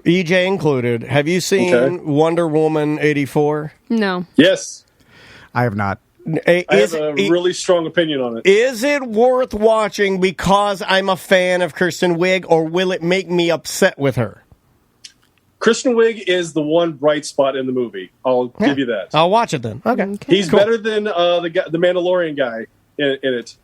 EJ included. Have you seen Wonder Woman 84? no. Yes. I have not. I have a really strong opinion on it. Is it worth watching because I'm a fan of Kristen Wiig, or will it make me upset with her? Kristen Wiig is the one bright spot in the movie. I'll give you that. I'll watch it then. Okay. He's better than the Mandalorian guy in it.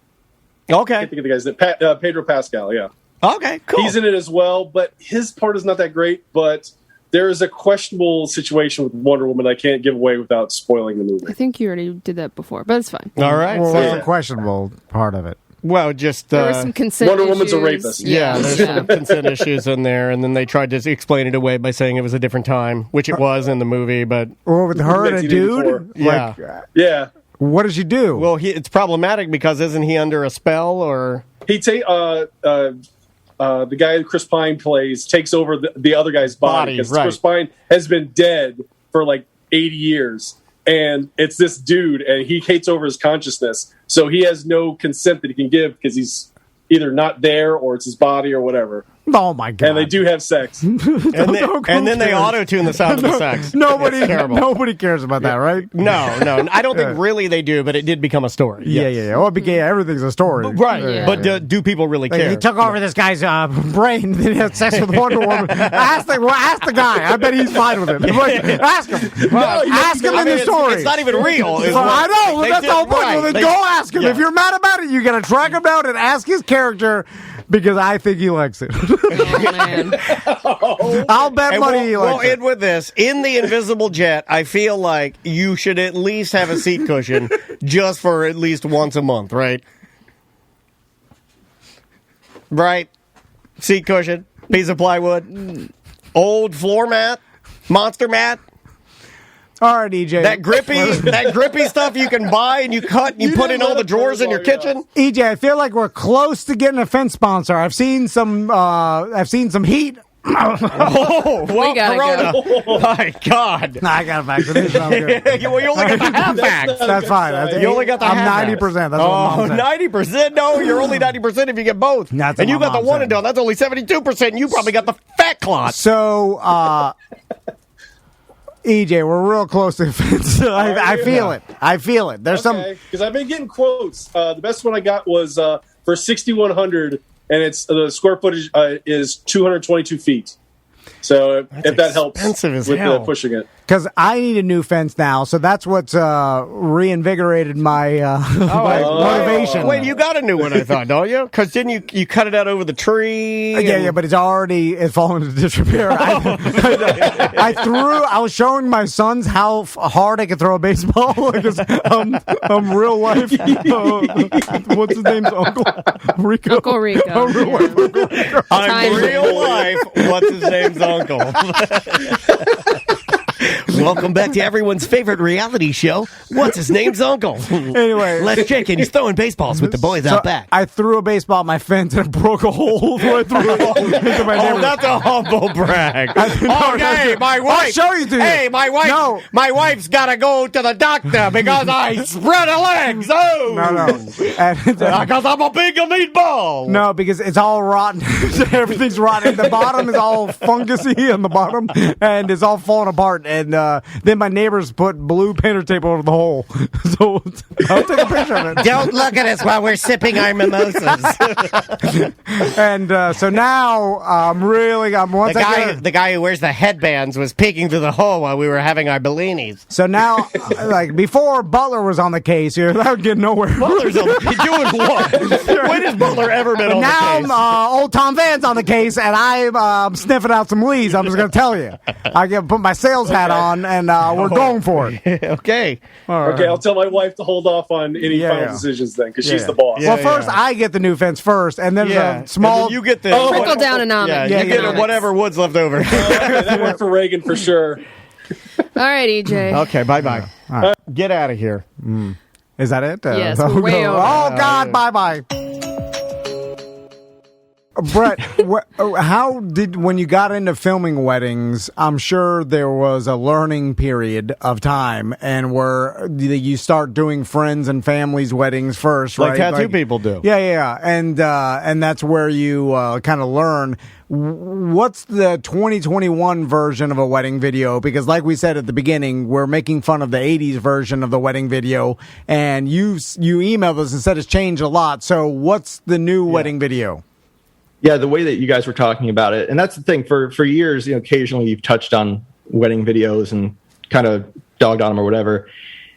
Okay. I can't think of the guy's name. Pedro Pascal, yeah. Okay, cool. He's in it as well, but his part is not that great. But there is a questionable situation with Wonder Woman I can't give away without spoiling the I movie. think you already did that before, but it's fine. All right. Well, so- what's the questionable part of it? well, just There were some consent Wonder issues. Woman's a rapist. yeah, there's some consent issues in there, and then they tried to explain it away by saying it was a different time, which it was in the movie. But Or with her and a dude? 1984. Like, Yeah. what does she do? well, it's problematic because isn't he under a spell or? He the guy Chris Pine plays takes over the other guy's body because right. Chris Pine has been dead for like 80 years. And it's this dude, and he takes over his consciousness. So he has no consent that he can give because he's either not there or it's his body or whatever. Oh my god! And they do have sex. and then they auto-tune the sound of the sex. Nobody cares about that, right? No. I don't think really they do, but it did become a story. Yes. Yeah. Well, everything's a story, right? Yeah. But do people really care? He took over this guy's brain, then he had sex with Wonder Woman. Ask the guy. I bet he's fine with it. Ask him. Ask him in the story. It's not even real. I know. That's the whole point. Well, then go ask him. If you're mad about it, you got to track him down and ask his character. Because I think he likes it. Oh, man. I'll bet money he likes it. We'll end with this. In the Invisible Jet, I feel like you should at least have a seat cushion just for at least once a month, right? Right? Seat cushion, piece of plywood, old floor mat, monster mat. All right, EJ. That grippy stuff you can buy and you cut and you put in all the drawers in your kitchen. EJ, I feel like we're close to getting a fence sponsor. I've seen some heat. Oh, well, we gotta Corona. go. My God. I got a vaccination. I'm good. you only got the half vax. That's fine. You only got the I'm half 90%. That's what Mom said. 90%? No, you're only 90% if you get both. That's and you what got the Mom one said. and done. That's only 72%. And you probably got the fat clot. So, EJ, we're real close to the fence. I feel it. I feel it. There's some because I've been getting quotes. The best one I got was for 6,100, and it's the square footage is 222 feet. So if that helps with pushing it. Because I need a new fence now, so that's what's reinvigorated my motivation. Wait, you got a new one, I thought, don't you? Because didn't you cut it out over the tree? Yeah, but it's fallen into disrepair. I was showing my sons how hard I could throw a baseball because I'm real life. What's his name's uncle? Rico. Uncle Rico. I'm real life. What's his name's uncle? Welcome back to everyone's favorite reality show. What's his name's uncle? Anyway, let's check in. He's throwing baseballs with the boys out back. I threw a baseball at my fence and it broke a hole right through into my neighborhood. That's a humble brag. Okay, my wife. I'll show you to you. Hey, my wife. No. My wife's got to go to the doctor because I spread her legs. Oh, no. Because I'm a big meatball. No, because it's all rotten. Everything's rotten. The bottom is all fungusy on the bottom, and it's all falling apart. And then my neighbors put blue painter tape over the hole. So I'll take a picture of it. Don't look at us while we're sipping our mimosas. And so now the guy who wears the headbands was peeking through the hole while we were having our bellinis. So now, like before Butler was on the case here, that would get nowhere. Butler's on the case. Doing what? When has Butler ever been on the case? Now old Tom Van's on the case, and I'm sniffing out some leads. I'm just going to tell you. I can put my sales hat on, and we're going for it. Okay. Okay, I'll tell my wife to hold off on any final decisions then, because she's the boss. Well, first I get the new fence first, and then the small. You get the trickle down anonymous. Yeah, you get whatever wood's left over. That worked for Reagan for sure. All right, EJ. Okay, bye. Right. Get out of here. Is that it? Yes, we're way over. Oh, God, bye. Brett, when you got into filming weddings, I'm sure there was a learning period of time, and where you start doing friends and families' weddings first, right? Like tattoo people do. Yeah, and that's where you kind of learn. What's the 2021 version of a wedding video? Because like we said at the beginning, we're making fun of the 80s version of the wedding video, and you emailed us and said it's changed a lot. So what's the new wedding video? Yeah, the way that you guys were talking about it, and that's the thing. For years, occasionally you've touched on wedding videos and kind of dogged on them or whatever.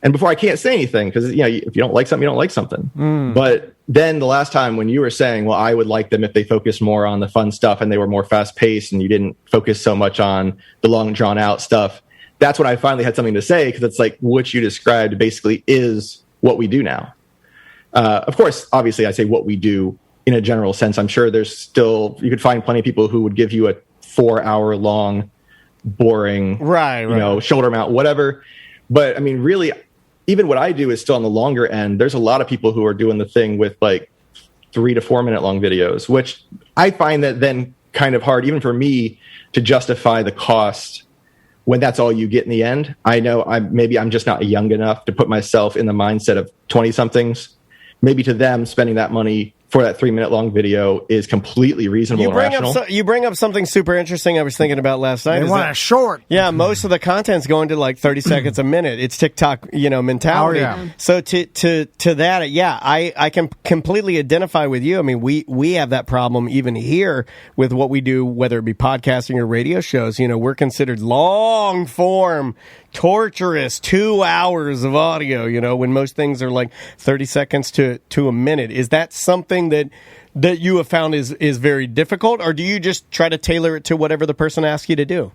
And before I can't say anything because if you don't like something, you don't like something. But then the last time when you were saying, well, I would like them if they focused more on the fun stuff and they were more fast paced and you didn't focus so much on the long drawn out stuff. That's when I finally had something to say, because it's like what you described basically is what we do now. Of course, obviously I say what we do in a general sense. I'm sure there's still, you could find plenty of people who would give you a 4-hour long, boring, shoulder mount, whatever. But I mean, really, even what I do is still on the longer end. There's a lot of people who are doing the thing with like 3 to 4 minute long videos, which I find that then kind of hard, even for me, to justify the cost when that's all you get in the end. I know I'm just not young enough to put myself in the mindset of 20 somethings. Maybe to them, spending that money for that 3-minute long video is completely reasonable and rational. You bring up something super interesting I was thinking about last night. They want a short. Yeah, most of the content's going to like 30 seconds a minute. It's TikTok, mentality. Oh, yeah. So to that, yeah, I can completely identify with you. I mean, we have that problem even here with what we do, whether it be podcasting or radio shows. We're considered long form, torturous 2 hours of audio, when most things are like 30 seconds to a minute. Is that something that you have found is very difficult, or do you just try to tailor it to whatever the person asks you to do?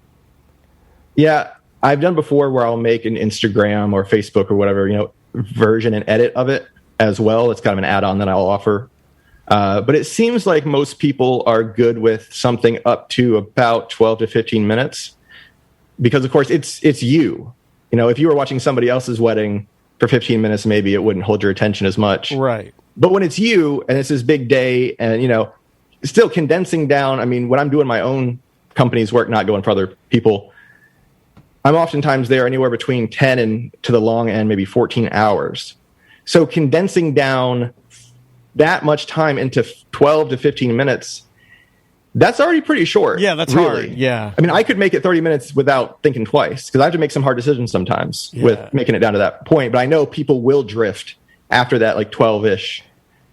Yeah, I've done before where I'll make an Instagram or Facebook or whatever, version and edit of it as well. It's kind of an add-on that I'll offer. But it seems like most people are good with something up to about 12 to 15 minutes because, of course, it's you. If you were watching somebody else's wedding for 15 minutes, maybe it wouldn't hold your attention as much. Right. But when it's you and it's this big day and, still condensing down, I mean, when I'm doing my own company's work, not going for other people, I'm oftentimes there anywhere between 10 and to the long end, maybe 14 hours. So condensing down that much time into 12 to 15 minutes, that's already pretty short. Yeah, that's really hard. Yeah. I mean, I could make it 30 minutes without thinking twice because I have to make some hard decisions sometimes with making it down to that point. But I know people will drift after that, like 12-ish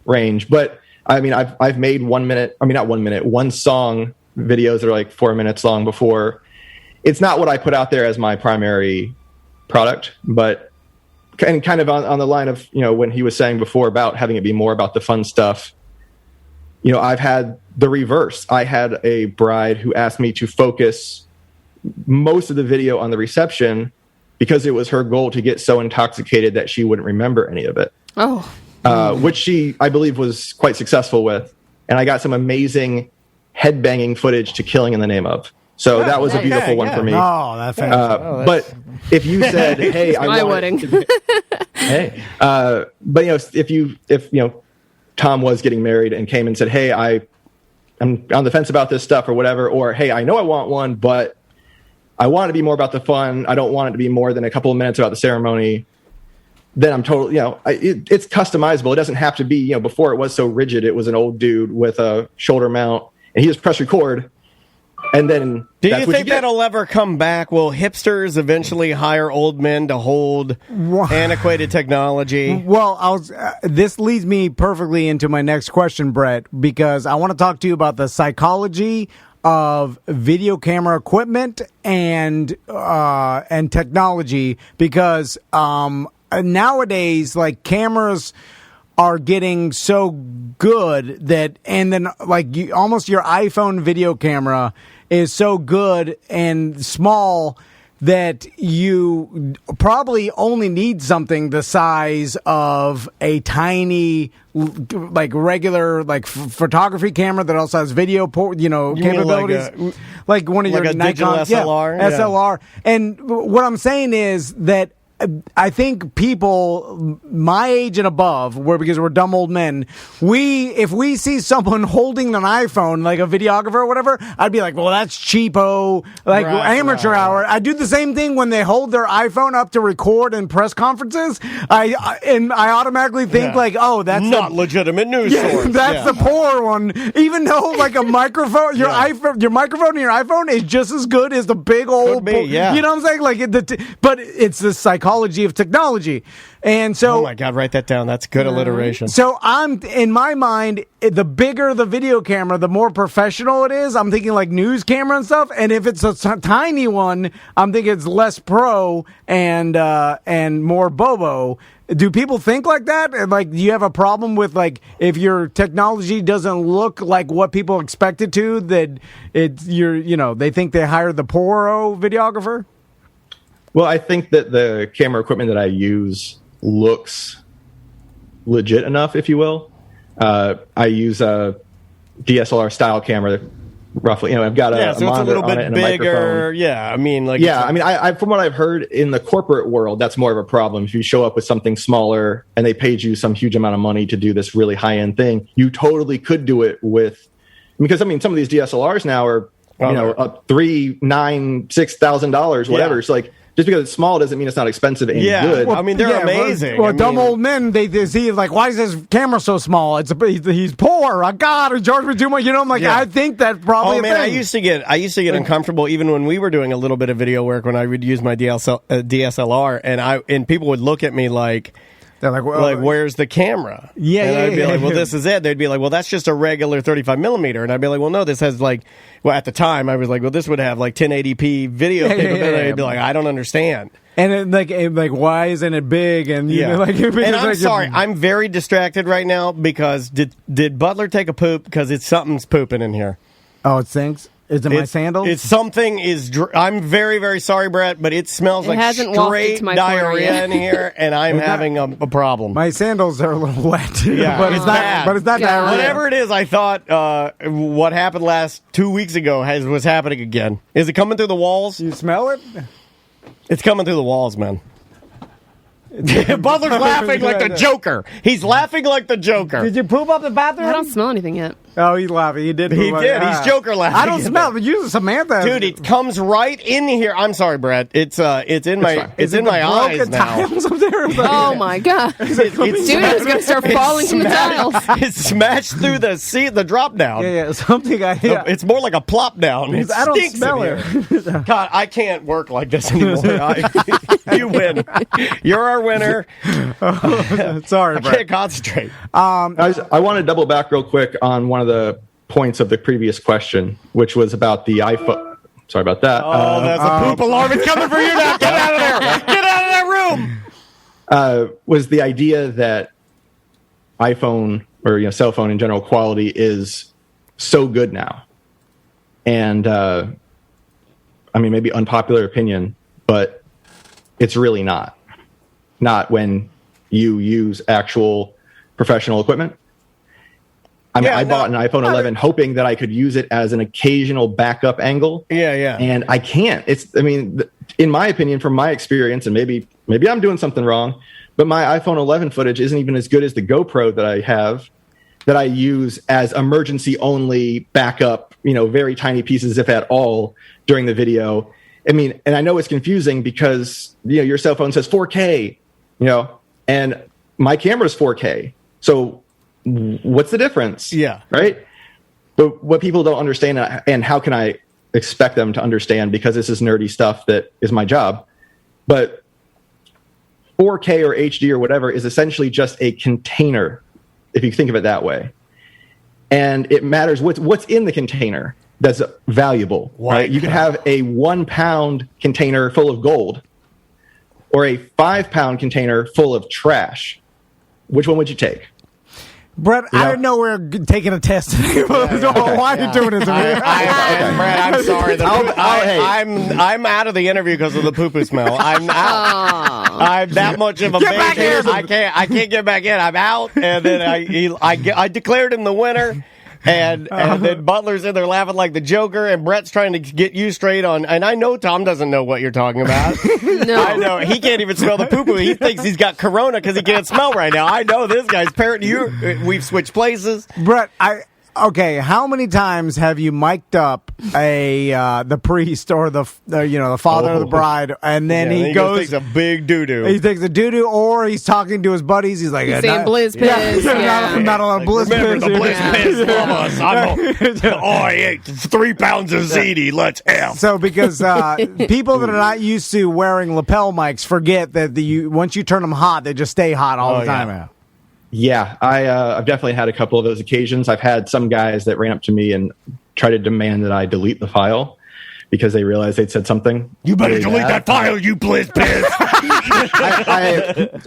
range. But I mean, I've made 1 minute, not 1 minute, one song videos that are like 4 minutes long before. It's not what I put out there as my primary product, but and kind of on the line of, when he was saying before about having it be more about the fun stuff, I've had the reverse. I had a bride who asked me to focus most of the video on the reception because it was her goal to get so intoxicated that she wouldn't remember any of it. Oh. Which she, I believe, was quite successful with. And I got some amazing headbanging footage to Killing in the Name of. So that was a beautiful one for me. Oh, that's fantastic. But if you said, "Hey, I my want," wedding. hey, but if Tom was getting married and came and said, "Hey, I'm on the fence about this stuff" or whatever, or "Hey, I know I want one, but I want it to be more about the fun. I don't want it to be more than a couple of minutes about the ceremony." Then I'm totally, it's customizable. It doesn't have to be, before it was so rigid. It was an old dude with a shoulder mount, and he just press record. And then, do you think that'll ever come back? Will hipsters eventually hire old men to hold antiquated technology? Well, this leads me perfectly into my next question, Brett, because I want to talk to you about the psychology of video camera equipment and technology, because nowadays, like, cameras are getting so good that, and then like almost your iPhone video camera is so good and small that you probably only need something the size of a tiny, like, regular, like, photography camera that also has video capabilities, like one of your like a Nikon digital SLR. Yeah, SLR. And what I'm saying is that I think people my age and above, because we're dumb old men, if we see someone holding an iPhone, like a videographer or whatever, I'd be like, well, that's cheapo, like amateur hour. I do the same thing when they hold their iPhone up to record in press conferences. I automatically think like, oh, that's not legitimate news source. That's the poor one. Even though like a microphone, your microphone in your iPhone is just as good as the big old. You know what I'm saying? Like, but it's the psychology of technology. And so, oh my God, write that down. That's good alliteration. So in my mind, the bigger the video camera, the more professional it is. I'm thinking like news camera and stuff. And if it's a tiny one, I'm thinking it's less pro and more bobo. Do people think like that? And like, do you have a problem with like if your technology doesn't look like what people expect it to, that they think they hired the poor videographer? Well, I think that the camera equipment that I use looks legit enough, if you will. I use a DSLR style camera, roughly. I've got a monitor on it and a microphone. Yeah, I mean, like, I from what I've heard in the corporate world, that's more of a problem. If you show up with something smaller and they paid you some huge amount of money to do this really high end thing, you totally could do it with. Because some of these DSLRs now are $3,000, $9,000, $6,000, whatever. Yeah. It's like, just because it's small doesn't mean it's not expensive and good. Well, I mean, they're amazing. Well, dumb old men, they see like, why is this camera so small? He's poor. Oh, God, he charged me too much. I'm like, I think that's probably. Oh man, I used to get uncomfortable even when we were doing a little bit of video work when I would use my DSLR, and people would look at me like. They're like, where's the camera? Yeah, and I'd be like, well, this is it. They'd be like, well, that's just a regular 35 millimeter. And I'd be like, well, no, this has at the time, I was like, well, this would have 1080p video capability. I'd be like, I don't understand. And why isn't it big? And and I'm sorry, I'm very distracted right now because did Butler take a poop? Because something's pooping in here. Oh, it stinks. Is it my sandals? It's something I'm very, very sorry, Brett, but it smells like straight diarrhea in here, and I'm having a problem. My sandals are a little wet. Yeah, but it's bad. But it's not diarrhea. Whatever it is, I thought what happened 2 weeks ago was happening again. Is it coming through the walls? You smell it? It's coming through the walls, man. Butler's laughing like the Joker. He's laughing like the Joker. Did you poop up the bathroom? I don't smell anything yet. Oh, he's laughing. He did. He did. He's Joker laughing. I don't smell it. But you, Samantha. Dude, it comes right in here. I'm sorry, Brett. It's in my eyes now. Oh my God! Dude, it's gonna start falling from the tiles. It's smashed through the drop down. Yeah, something. It's more like a plop down. I don't smell it. God, I can't work like this anymore. You win. You're our winner. Sorry, Brett. I can't concentrate. I want to double back real quick on one of the points of the previous question, which was about the iPhone. Sorry about that. Oh, that's a poop alarm. It's coming for you now. Get out of there. Get out of that room. Was the idea that iPhone or cell phone in general quality is so good now. And I mean, maybe unpopular opinion, but it's really not. Not when you use actual professional equipment. I mean, I bought an iPhone 11 hoping that I could use it as an occasional backup angle. Yeah. And I can't. In my opinion, from my experience, and maybe I'm doing something wrong, but my iPhone 11 footage isn't even as good as the GoPro that I have, that I use as emergency only backup, very tiny pieces, if at all, during the video. I mean, and I know it's confusing because, your cell phone says 4K, and my camera's 4K. So what's the difference? Yeah. Right. But what people don't understand, and how can I expect them to understand, because this is nerdy stuff that is my job, but 4K or HD or whatever is essentially just a container, if you think of it that way. And it matters what's in the container that's valuable, right? You can have a 1 pound container full of gold or a 5 pound container full of trash. Which one would you take? Brett, I didn't know we were taking a test today. Why are you doing this to me? Brett, I'm sorry. I'm out of the interview because of the poo-poo smell. I'm out. I'm that much of a baby. I can't get back in. I'm out. And then I declared him the winner. And then Butler's in there laughing like the Joker, and Brett's trying to get you straight on. And I know Tom doesn't know what you're talking about. No. I know. He can't even smell the poo-poo. He thinks he's got corona because he can't smell right now. I know this guy's parrot. We've switched places. Brett, okay, how many times have you mic'd up the priest or the father of the bride, and then he goes takes a big doo-doo. He takes a doo-doo, or he's talking to his buddies. He's like, he's saying blizz piss. Not a lot of blizz Remember piss. the blizz piss, us. I ate 3 pounds of ziti. Let's have. So because people that are not used to wearing lapel mics forget that once you turn them hot, they just stay hot all the time. Yeah. Yeah, I've definitely had a couple of those occasions. I've had some guys that ran up to me and tried to demand that I delete the file because they realized they'd said something. You better delete that file, you blizz piss.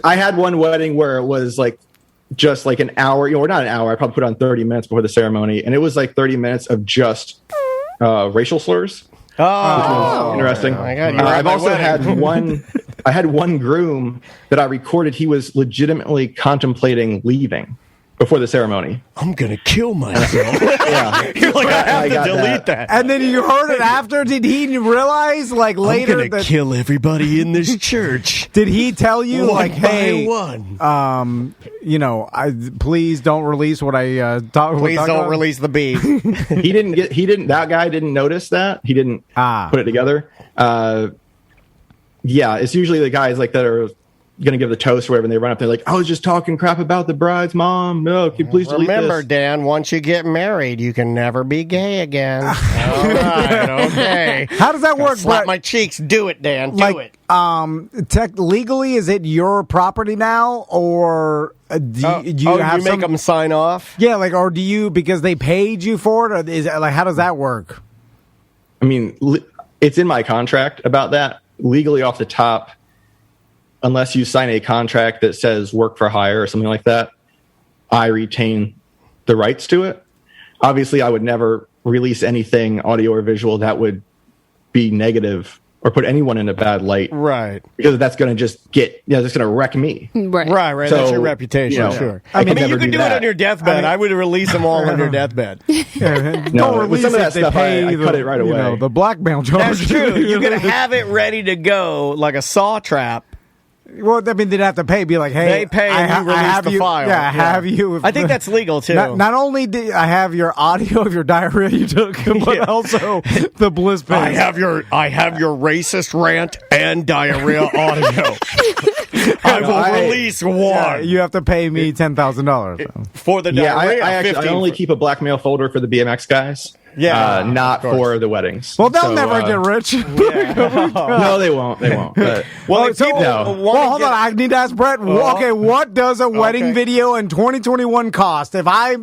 I had one wedding where it was just like an hour, or not an hour. I probably put on 30 minutes before the ceremony, and it was like 30 minutes of just racial slurs. Oh, interesting. Oh my God, I've also had one. I had one groom that I recorded. He was legitimately contemplating leaving before the ceremony. I'm gonna kill myself. Yeah, you're like, I have to delete that. And then you heard it after. Did he realize later? I'm gonna kill everybody in this church. Did he tell you one hey, one? Please don't release what I talk. Please don't release the beef. He didn't. That guy didn't notice that. He didn't put it together. yeah, it's usually the guys like that are going to give the toast or whatever, and they run up there like, I was just talking crap about the bride's mom. No, can you please delete Remember, this? Dan, once you get married, you can never be gay again. All right, okay. How does that work, Slap Brett? my cheeks. Do it, Dan. Do it. Legally, is it your property now, or do you have make them sign off? Yeah, like, or do you, because they paid you for it, or is it, like, how does that work? I mean, it's in my contract about that. Legally off the top, unless you sign a contract that says work for hire or something like that, I retain the rights to it. Obviously, I would never release anything audio or visual that would be negative or put anyone in a bad light. Right. Because that's going to just that's going to wreck me. Right. So, that's your reputation, sure. I mean, you could do it on your deathbed. I would release them all on your deathbed. No, with some of that stuff, I cut it right away. The blackmail charge. That's true. You can have it ready to go like a saw trap. Well, I mean, they'd have to pay. Be like, hey, they pay and you release the file. Yeah, I have you. I think that's legal too. Not only do I have your audio of your diarrhea you took, but also the bliss pay. I have your racist rant and diarrhea audio. I will release one. Yeah, you have to pay me $10,000 for the diarrhea. Yeah, I only keep a blackmail folder for the BMX guys. Yeah, not for the weddings. Well, they'll never get rich. No, they won't. They won't. But, hold on. I need to ask Brett. Okay, what does a wedding video in 2021 cost? If I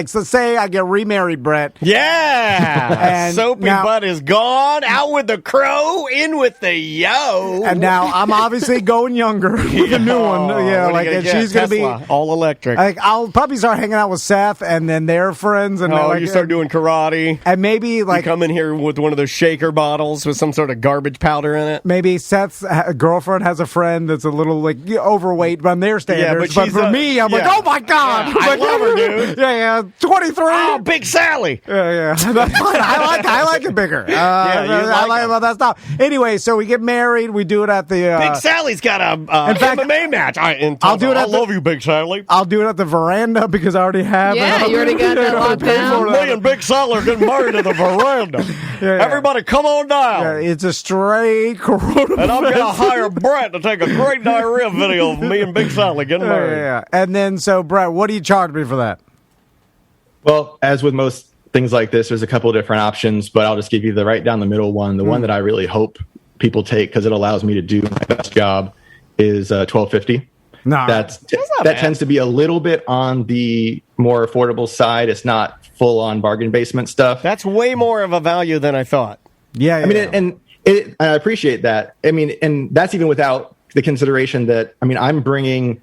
say I get remarried, Brett. Yeah, and Soapy Butt is gone. Out with the crow, in with the yo. And now I'm obviously going younger with a new one. Yeah, like and she's going to be all electric. Like I'll probably start hanging out with Seth and then their friends, and you start doing karate. And maybe like you come in here with one of those shaker bottles with some sort of garbage powder in it. Maybe Seth's girlfriend has a friend that's a little like overweight by their standards. But for me, I'm like, oh my god, I love her, dude. Yeah, 23. Oh, Big Sally. Yeah. That's fine. I like it bigger. I like about that stuff. Anyway, so we get married. We do it at the Big Sally's got a MMA match. I'll do it. I love you, Big Sally. I'll do it at the veranda because I already have. Yeah, you already got that locked down. Me and Big Sally are getting married at the veranda. Everybody, come on down. Yeah, it's a straight coronavirus. And I'm going to hire Brett to take a great diarrhea video of me and Big Sally getting married. Yeah. And then, so Brett, what do you charge me for that? Well, as with most things like this, there's a couple of different options, but I'll just give you the right down the middle one. The one that I really hope people take because it allows me to do my best job is $1,250. No, that tends to be a little bit on the more affordable side. It's not full on bargain basement stuff. That's way more of a value than I thought. Yeah. I mean, and I appreciate that. I mean, and that's even without the consideration that, I mean, I'm bringing,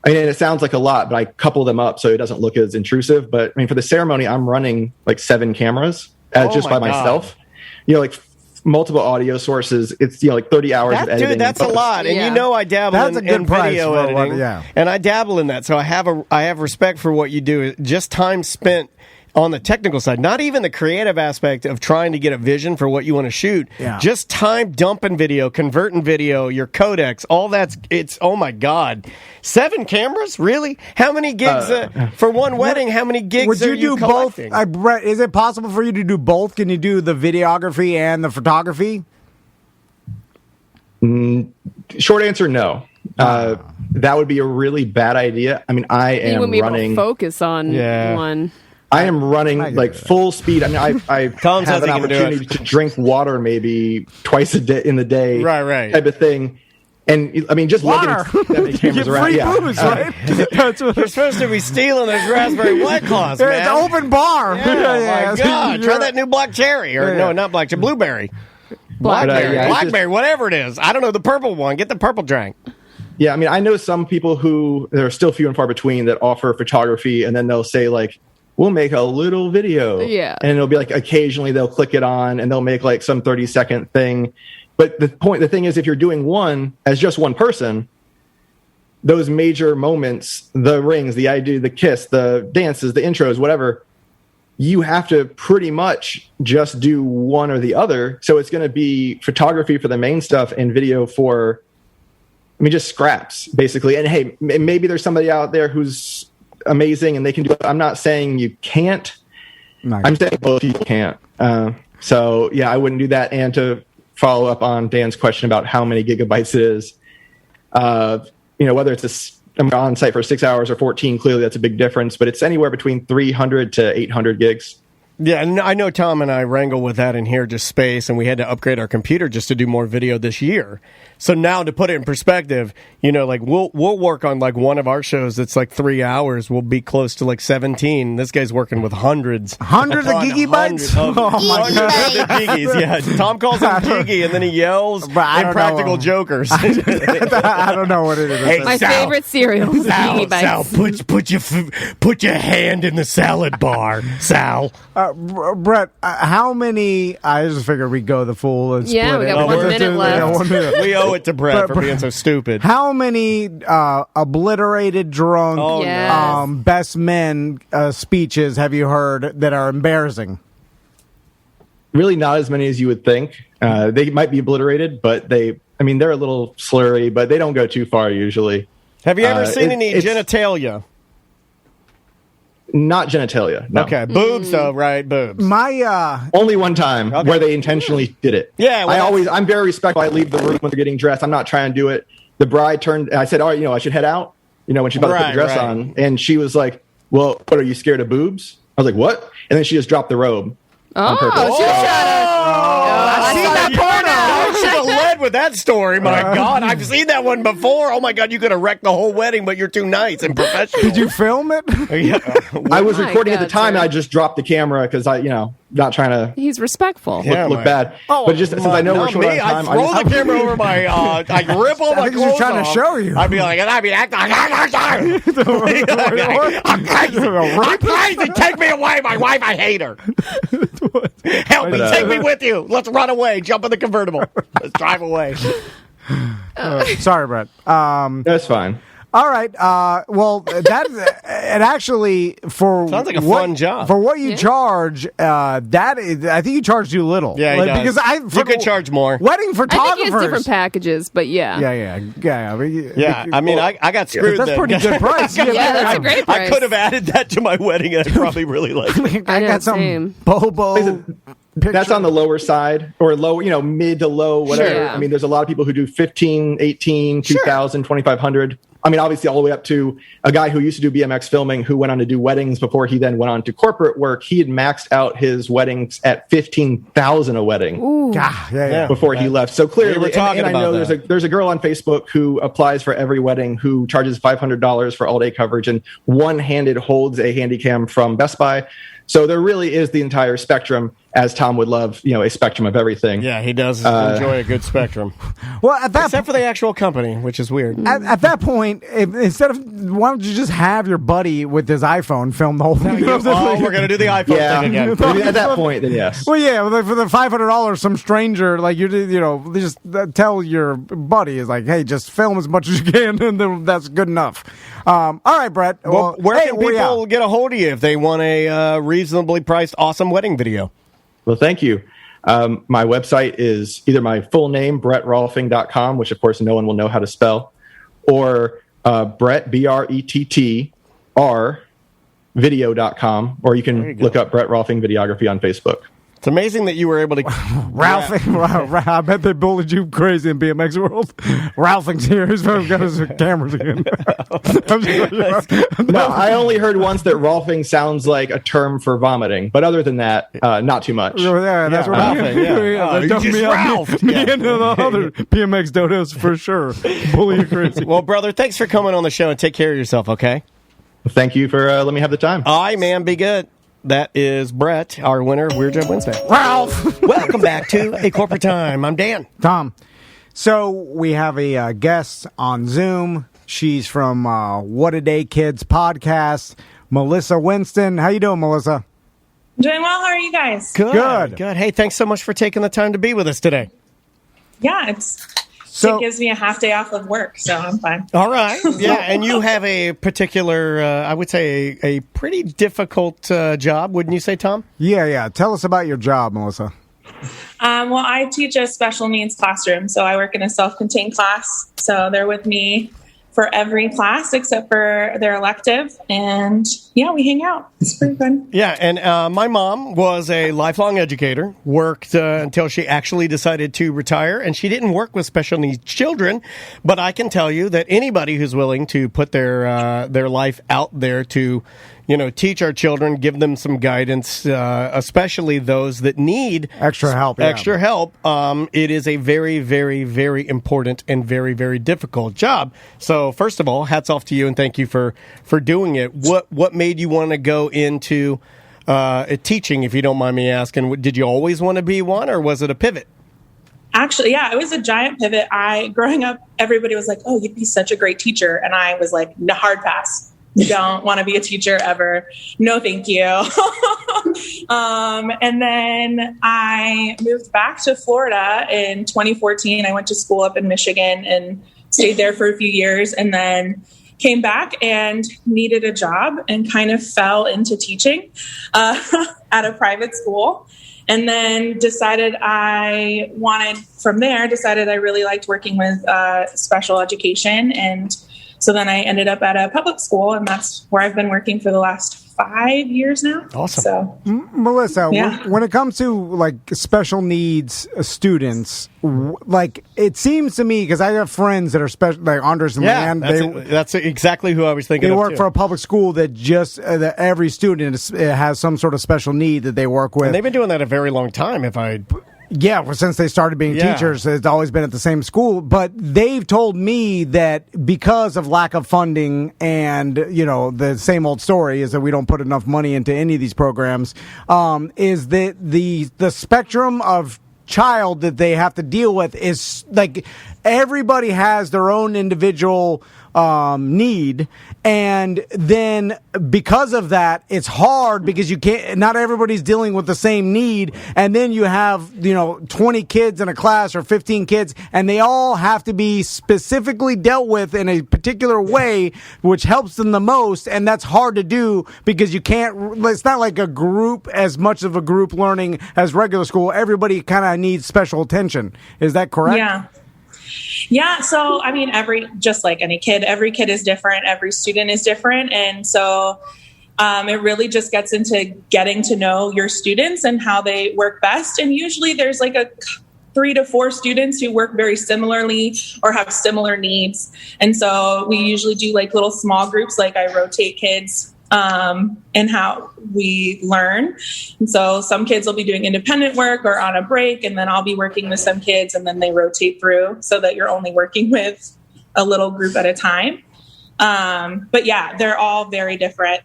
I mean, and it sounds like a lot, but I couple them up so it doesn't look as intrusive. But I mean, for the ceremony, I'm running like 7 cameras just by myself. You know, like multiple audio sources. It's like 30 hours of editing. Dude, that's a lot. And I dabble in video editing. And I dabble in that. So I have respect for what you do. Just time spent on the technical side, not even the creative aspect of trying to get a vision for what you want to shoot. Yeah. Just time dumping video, converting video, your codecs, all it's, oh my God. 7 cameras? Really? How many gigs for one wedding? How many gigs would you do collecting? Both? Is it possible for you to do both? Can you do the videography and the photography? Short answer, no. That would be a really bad idea. I mean, I am running. Running. Focus on one. I am running like full speed. I mean, I have an opportunity to drink water maybe twice a day in the day, right, type of thing. And I mean, just water. Looking at the cameras around, free booze, right? You're supposed to be stealing those raspberry White Claws, man. It's an open bar. Yeah, my God, try that new black cherry, or no, not black cherry, blueberry, blackberry, whatever it is. I don't know the purple one. Get the purple drink. Yeah, I mean, I know some people who there are still few and far between that offer photography, and then they'll say like, we'll make a little video. Yeah. And it'll be like occasionally they'll click it on and they'll make like some 30-second thing. But the thing is, if you're doing one as just one person, those major moments, the rings, the I do, the kiss, the dances, the intros, whatever, you have to pretty much just do one or the other. So it's going to be photography for the main stuff and video for, I mean, just scraps basically. And hey, maybe there's somebody out there who's amazing and they can do it. I'm not saying you can't. I'm saying both you can't. So yeah, I wouldn't do that. And follow up on Dan's question about how many gigabytes it is. Whether it's I'm on site for 6 hours or 14, clearly that's a big difference, but it's anywhere between 300 to 800 gigs. Yeah, and I know Tom and I wrangle with that in here, just space, and we had to upgrade our computer just to do more video this year. So now to put it in perspective, we'll work on like one of our shows that's like 3 hours. We'll be close to like 17. This guy's working with hundreds of gigabytes. Hundreds of giggies. Yeah, Tom calls them giggy, and then he yells Impractical Jokers. I don't know what it is. Hey, my favorite cereal. Sal, put your hand in the salad bar, Sal. Brett, how many? I just figured we'd go the full and split we got 1 minute left. 1 minute. We owe it to Brett for being so stupid. How many obliterated, drunk, best men speeches have you heard that are embarrassing? Really not as many as you would think. They might be obliterated, but they're a little slurry, but they don't go too far usually. Have you ever seen any genitalia? Not genitalia. No. Okay, boobs though, right? Boobs. Only one time where they intentionally did it. Yeah, I'm very respectful. I leave the room when they're getting dressed. I'm not trying to do it. The bride turned. I said, "Oh, I should head out." When she's about to put the dress on, and she was like, "Well, what are you scared of boobs?" I was like, "What?" And then she just dropped the robe. On purpose. I seen that porno. You should have led with that story. My God, I've seen that one before. Oh my God, you could have wrecked the whole wedding, but you're too nice and professional. Did you film it? I was recording at the time, and I just dropped the camera because not trying to. He's respectful. Look bad. But just since I know we're short on time, I throw the camera over my. I rip all my clothes off. Trying to show you. I'd be like, I'm crazy. Take me away, my wife. I hate her. Help me. Take me with you. Let's run away. Jump in the convertible. Let's drive away. Sorry, Brett. That's fine. All right. Well, that it actually for sounds like a fun job for what you charge. I think you charge too little. Yeah, because you could charge more. Wedding photographers. I think he has different packages, but yeah. I got screwed. That's pretty good price. That's a great price. I could have added that to my wedding, and I probably really liked it. I got some Bobo. That's on the lower side or low, mid to low, whatever. Sure, yeah. There's a lot of people who do 15, 18, 2,000, 2,500. Obviously all the way up to a guy who used to do BMX filming who went on to do weddings before he then went on to corporate work. He had maxed out his weddings at $15,000 a wedding. Ooh. Before he left. So clearly, and I know that. there's a girl on Facebook who applies for every wedding who charges $500 for all day coverage and one-handed holds a Handycam from Best Buy. So there really is the entire spectrum, as Tom would love, a spectrum of everything. Yeah, he does enjoy a good spectrum. Well, except for the actual company, which is weird. At that point, instead of why don't you just have your buddy with his iPhone film the whole thing? We're going to do the iPhone thing again. At that point, then yes. Well, yeah, for the $500, some stranger just tell your buddy is like, hey, just film as much as you can, and then that's good enough. All right, Brett. Well, where can people get a hold of you if they want a reasonably priced, awesome wedding video? Well, thank you. My website is either my full name, BrettRolfing.com, which of course no one will know how to spell, or Brett, BRETTR, video.com, or you can look up Brett Rolfing Videography on Facebook. It's amazing that you were able to... I bet they bullied you crazy in BMX world. Ralphing's here. He's got his cameras again. No, I only heard once that Rolfing sounds like a term for vomiting. But other than that, not too much. Yeah, that's right. Ralphing, You just Ralphed. Me and the other BMX dodos for sure. Bully you crazy. Well, brother, thanks for coming on the show and take care of yourself, okay? Thank you for letting me have the time. All right, man. Be good. That is Brett, our winner of Weird Job Wednesday. Ralph! Welcome back to A Corporate Time. I'm Dan. Tom. So we have a guest on Zoom. She's from What a Day Kids podcast, Melissa Winston. How you doing, Melissa? Doing well. How are you guys? Good. Hey, thanks so much for taking the time to be with us today. Yeah, it gives me a half day off of work, so I'm fine. All right. Yeah, and you have a particular, I would say, a pretty difficult job, wouldn't you say, Tom? Yeah. Tell us about your job, Melissa. Well, I teach a special needs classroom, so I work in a self-contained class. So they're with me for every class except for their elective. And yeah, we hang out. It's pretty fun. Yeah, and my mom was a lifelong educator, worked until she actually decided to retire, and she didn't work with special needs children, but I can tell you that anybody who's willing to put their life out there to teach our children, give them some guidance, especially those that need extra help. It is a very, very, very important and very, very difficult job. So, first of all, hats off to you and thank you for doing it. What made you want to go into teaching, if you don't mind me asking? Did you always want to be one, or was it a pivot? Actually, yeah, it was a giant pivot. Growing up, everybody was like, "Oh, you'd be such a great teacher," and I was like, "No, hard pass. Don't want to be a teacher ever. No, thank you." And then I moved back to Florida in 2014. I went to school up in Michigan and stayed there for a few years, and then came back and needed a job and kind of fell into teaching at a private school. And then decided I really liked working with special education. And so then I ended up at a public school, and that's where I've been working for the last 5 years now. Awesome. So, Melissa, when it comes to like special needs students, like it seems to me, because I have friends that are special, like Anders and Leanne. That's exactly who I was thinking. They of work too. for a public school that just that every student has some sort of special need that they work with. And they've been doing that a very long time. Yeah, well, since they started being teachers, it's always been at the same school. But they've told me that because of lack of funding and, the same old story is that we don't put enough money into any of these programs, is that the spectrum of child that they have to deal with is like everybody has their own individual need, and then because of that, it's hard because not everybody's dealing with the same need, and then you have 20 kids in a class or 15 kids, and they all have to be specifically dealt with in a particular way, which helps them the most, and that's hard to do because you can't. It's not like a group, as much of a group learning as regular school. Everybody kind of needs special attention. Is that correct? Yeah. So, I mean, just like any kid, every kid is different. Every student is different. And so it really just gets into getting to know your students and how they work best. And usually there's like 3 to 4 students who work very similarly or have similar needs. And so we usually do like little small groups, like I rotate kids and how we learn. And so some kids will be doing independent work or on a break, and then I'll be working with some kids, and then they rotate through so that you're only working with a little group at a time. But yeah, they're all very different.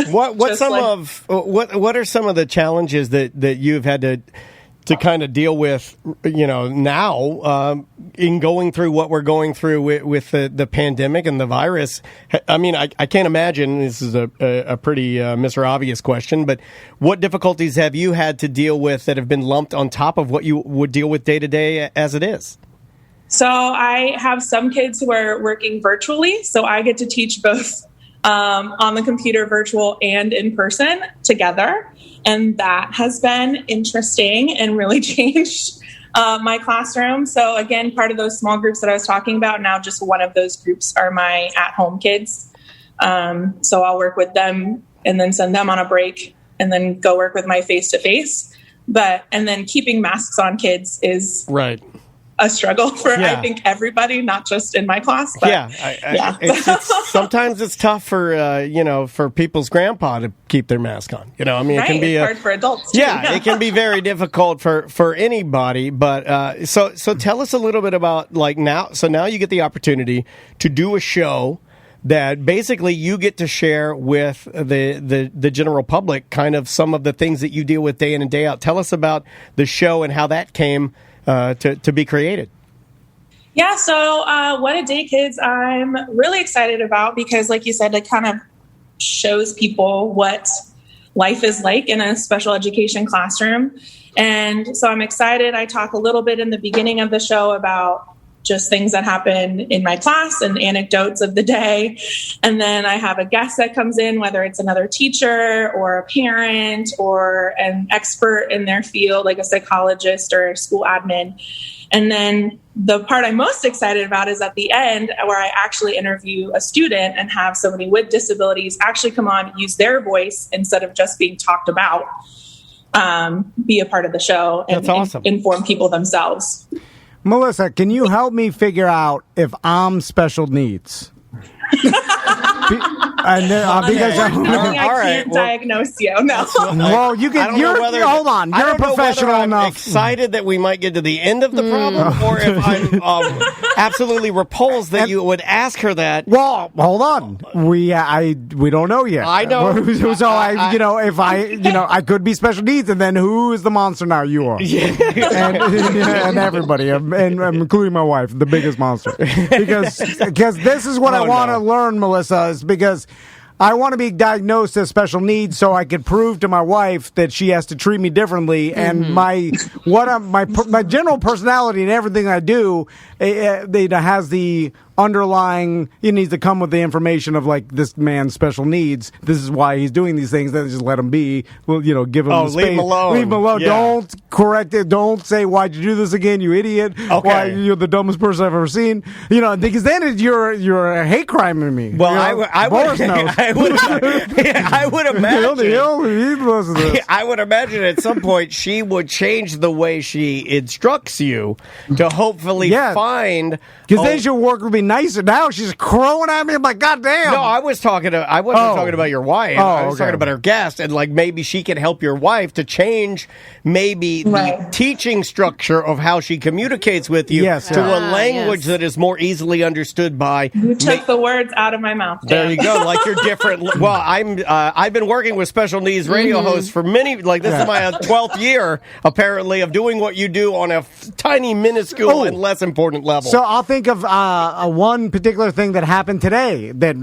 What are some of the challenges that you've had to kind of deal with, now in going through what we're going through with the pandemic and the virus? I mean, I can't imagine, this is a pretty Mr. Obvious question, but what difficulties have you had to deal with that have been lumped on top of what you would deal with day to day as it is? So I have some kids who are working virtually, so I get to teach both on the computer, virtual and in person together. And that has been interesting and really changed my classroom. So again, part of those small groups that I was talking about, now just one of those groups are my at-home kids. So I'll work with them and then send them on a break and then go work with my face-to-face. And then keeping masks on kids is right. a struggle for, I think, everybody, not just in my class. But, sometimes it's tough for people's grandpa to keep their mask on. It can be hard for adults too. It can be very difficult for anybody. But so tell us a little bit about now. So now you get the opportunity to do a show that basically you get to share with the general public, kind of some of the things that you deal with day in and day out. Tell us about the show and how that came to be created. Yeah, so What a Day Kids, I'm really excited about because, like you said, it kind of shows people what life is like in a special education classroom. And so I'm excited. I talk a little bit in the beginning of the show about just things that happen in my class and anecdotes of the day. And then I have a guest that comes in, whether it's another teacher or a parent or an expert in their field, like a psychologist or a school admin. And then the part I'm most excited about is at the end, where I actually interview a student and have somebody with disabilities actually come on, use their voice instead of just being talked about, be a part of the show and inform people themselves. Melissa, can you help me figure out if I'm special needs? I can't diagnose you. No. Well, you can. Hold on. You're a professional enough. I'm excited that we might get to the end of the problem, or if I'm absolutely repulsed that you would ask her that. Well, hold on. We don't know yet. I know. So I could be special needs, and then who is the monster now? You are. and everybody, and including my wife, the biggest monster. Because this is what I want to learn, Melissa, is because I want to be diagnosed as special needs so I could prove to my wife that she has to treat me differently. And my general personality and everything I do, it has the underlying, it needs to come with the information of like, this man's special needs. This is why he's doing these things. Then just let him be. Well, give him the space. Leave him alone. Leave him alone. Yeah. Don't correct it. Don't say, why'd you do this again, you idiot? Okay. Why, you're the dumbest person I've ever seen. Because then you're a hate crime to me. Well, I would imagine. I would imagine at some point she would change the way she instructs you to hopefully find. Because then your work would be nicer. Now she's crowing at me. I'm like, God damn. No, I wasn't talking about your wife. I was talking about her guest, and like maybe she can help your wife to change maybe the teaching structure of how she communicates with you to a language that is more easily understood by. You took the words out of my mouth. There you go. Like you're different. Well, I've been working with special needs radio hosts for many. Like this is my 12th year apparently of doing what you do on a tiny, minuscule, and less important level. So I'll think of one particular thing that happened today that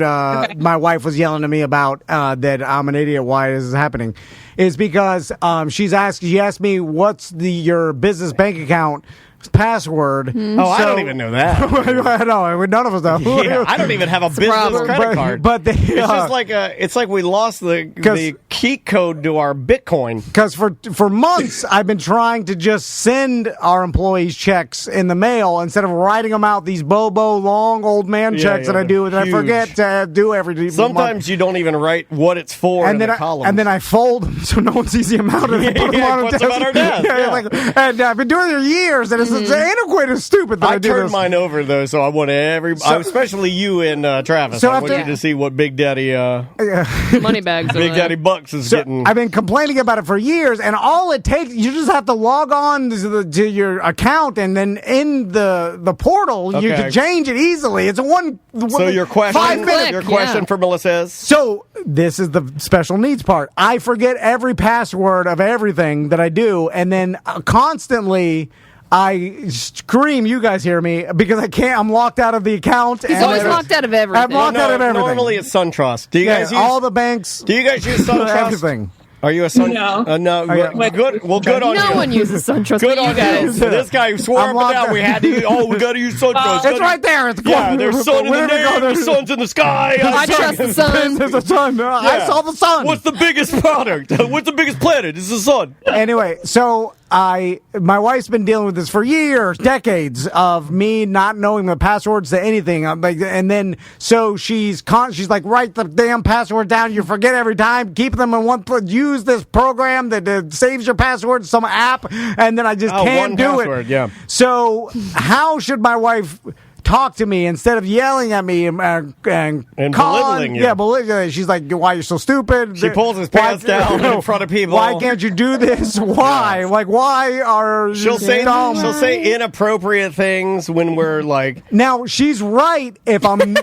my wife was yelling at me about, that I'm an idiot, why this is happening, is because she asked me, what's your business bank account password? I don't even know that. No, none of us know. Yeah, I don't even have a business credit card. But it's just like it's like we lost the key code to our Bitcoin. Because for months I've been trying to just send our employees checks in the mail instead of writing them out, these long old man checks that I do, and I forget to do every. Sometimes you don't even write what it's for in the columns. And then I fold them so no one sees the amount of them. Put them on our desk. And I've been doing it for years, and it's antequated, stupid that I do turned mine over though, so I want especially you and Travis. So I want you to see what Big Daddy money bags, Big Daddy Bucks is getting. I've been complaining about it for years, and all it takes, you just have to log on to your account, and then in the portal you can change it easily. It's one. So your question, 5 minutes. Your question for Melissa is. So this is the special needs part. I forget every password of everything that I do, and then constantly I scream, you guys hear me, because I can't, I'm locked out of the account. He's always locked out of everything. I'm locked out of everything. Normally it's SunTrust. Do you guys use all the banks? Do you guys use SunTrust? Everything. Are you a Sun? No. No. Good. Well, good on you. No one uses SunTrust. Good on you guys. This guy swore up and down we had to use. Oh, we got to use SunTrust. It's right there. It's there's sun in the name. There's suns in the sky. I trust the sun. There's a sun. I saw the sun. What's the biggest product? What's the biggest planet? It's the sun. Anyway, so my wife's been dealing with this for years, decades of me not knowing the passwords to anything. And then so she's like, write the damn password down. You forget every time. Keep them in one place. Use this program that saves your password, some app, and then I just can't do it. Yeah. So how should my wife talk to me instead of yelling at me and belittling you? Yeah, belittling. She's like, "Why you're so stupid?" She pulls his pants down in front of people. Why can't you do this? Why? Like, why are she'll say inappropriate things when we're like. Now she's right if I'm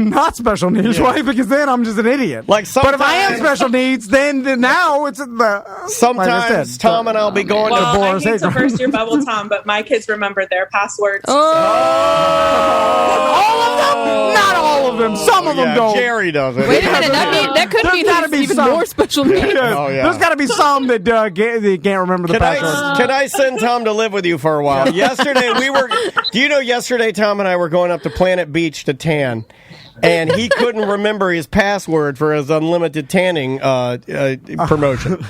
not special needs, right? Because then I'm just an idiot. But if I am special needs, then now it's sometimes like said, Tom and I'll be going to Boris. I hate to burst your bubble, Tom, but my kids remember their passwords. All of them? Not all of of them. Some of them don't. Jerry doesn't. Wait a minute. That could mean he's even more special needs. There's got to be some that they can't remember the password. Can I send Tom to live with you for a while? Yesterday do you know yesterday Tom and I were going up to Planet Beach to tan, and he couldn't remember his password for his unlimited tanning promotion.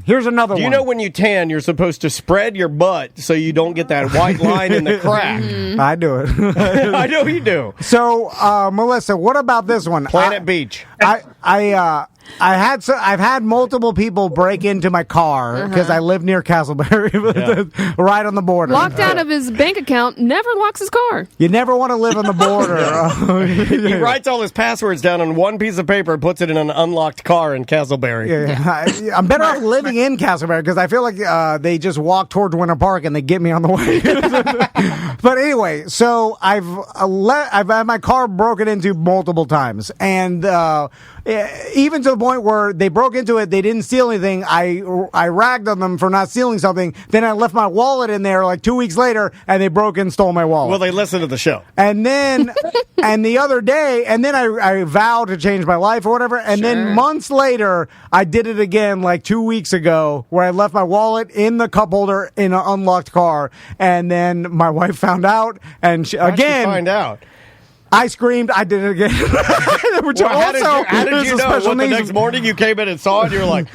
Here's another one. Do you know when you tan, you're supposed to spread your butt so you don't get that white line in the crack? I do it. I know you do. So, Melissa, what about this one? Planet Beach. I've had multiple people break into my car because I live near Castleberry, right on the border. Locked out of his bank account, never locks his car. You never want to live on the border. He writes all his passwords down on one piece of paper and puts it in an unlocked car in Castleberry. Yeah. I'm better off living in Castleberry because I feel like they just walk towards Winter Park and they get me on the way. But anyway, so I've had my car broken into multiple times, and even to the point where they broke into it, they didn't steal anything. I ragged on them for not stealing something. Then I left my wallet in there like 2 weeks later, and they broke and stole my wallet. Well, they listened to the show. And then, and the other day, and then I vowed to change my life or whatever. And then months later, I did it again like 2 weeks ago, where I left my wallet in the cup holder in an unlocked car. And then my wife found out, and How'd she find out? I screamed. I did it again. How did you know? The next morning you came in and saw it, and you're like,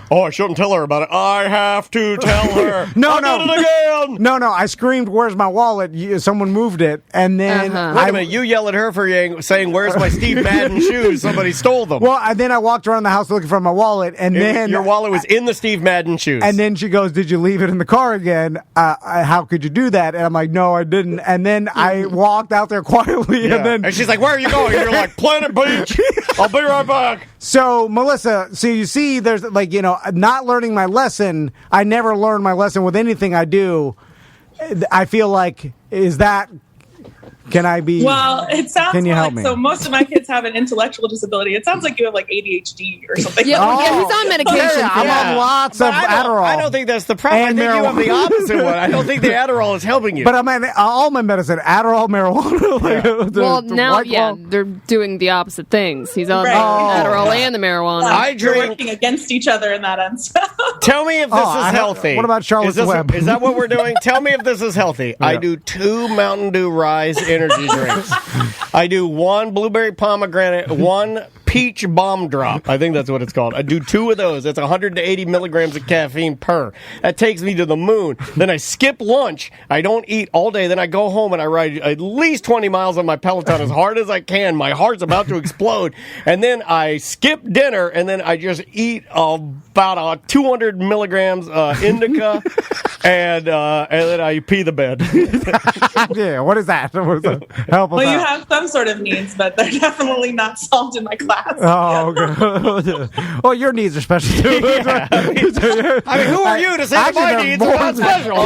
oh, I shouldn't tell her about it. I have to tell her. No. Did it again. No. I screamed, where's my wallet? Someone moved it. And then... Wait a minute. You yell at her for saying, where's my Steve Madden shoes? Somebody stole them. Well, then I walked around the house looking for my wallet, and then... Your wallet was in the Steve Madden shoes. And then she goes, did you leave it in the car again? How could you do that? And I'm like, no, I didn't. And then I walked out there quietly, and she's like, where are you going? And you're like, Planet Beach. I'll be right back. So, Melissa, you see, there's not learning my lesson. I never learn my lesson with anything I do. I feel like, can I be... Well, it sounds can you help me? So most of my kids have an intellectual disability. It sounds like you have like ADHD or something. Yeah, he's on medication. I'm on lots of Adderall. I don't think that's the problem. I think you have the opposite one. I don't think the Adderall is helping you. But I'm on all my medicine, Adderall, marijuana. They're doing the opposite things. He's on Adderall and the marijuana. You're working against each other in that end. Tell me if this is healthy. What about Charlotte's Web? Is that what we're doing? Tell me if this is healthy. Yeah. I do 2 Mountain Dew Rise energy drinks. I do 1 blueberry pomegranate, 1 peach bomb drop. I think that's what it's called. I do 2 of those. That's 180 milligrams of caffeine per. That takes me to the moon. Then I skip lunch. I don't eat all day. Then I go home and I ride at least 20 miles on my Peloton as hard as I can. My heart's about to explode. And then I skip dinner, and then I just eat about 200 milligrams indica, and then I pee the bed. Yeah, what is that? Help us Well, you out. have some sort of needs, but they're definitely not solved in my class. Oh, okay. Well, your needs are special too. Yeah. I mean, who are you to say that my needs are not special?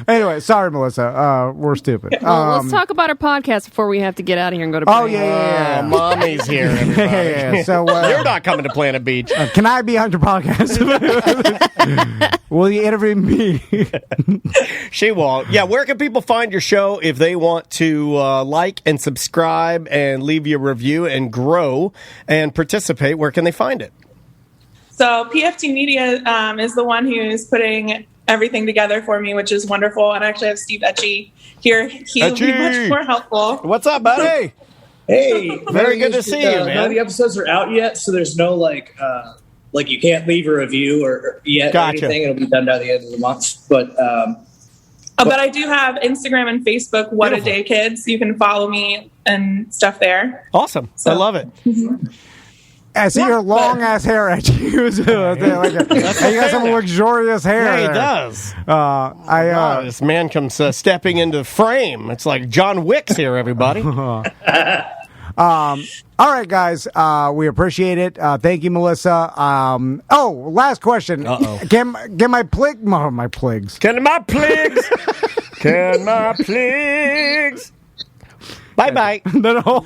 Anyway, sorry, Melissa. We're stupid. Well, let's talk about our podcast before we have to get out of here and go to break. Oh, yeah. Mommy's here. Yeah. So you're not coming to Planet Beach. Can I be on your podcast? Will you interview me? She won't. Yeah, where can people find your show if they want to like and subscribe and leave you a review and grow and participate? Where can they find it? So PFT Media is the one who's putting everything together for me, which is wonderful. And I actually have Steve Etchie here. He'll be much more helpful. What's up, buddy? Hey, very good to see you, man. None of the episodes are out yet, so there's no like you can't leave a review or yet or anything. It'll be done by the end of the month. But I do have Instagram and Facebook. What a Day Kids. You can follow me and stuff there. Awesome. So, I love it. Mm-hmm. I see your long ass hair at you. You got some luxurious hair. Yeah, he does. This man comes stepping into the frame. It's like John Wick's here, everybody. All right, guys. We appreciate it. Thank you, Melissa. Last question. Can my pligs? Can my pligs? Can my pligs? Bye-bye. I'm going to ask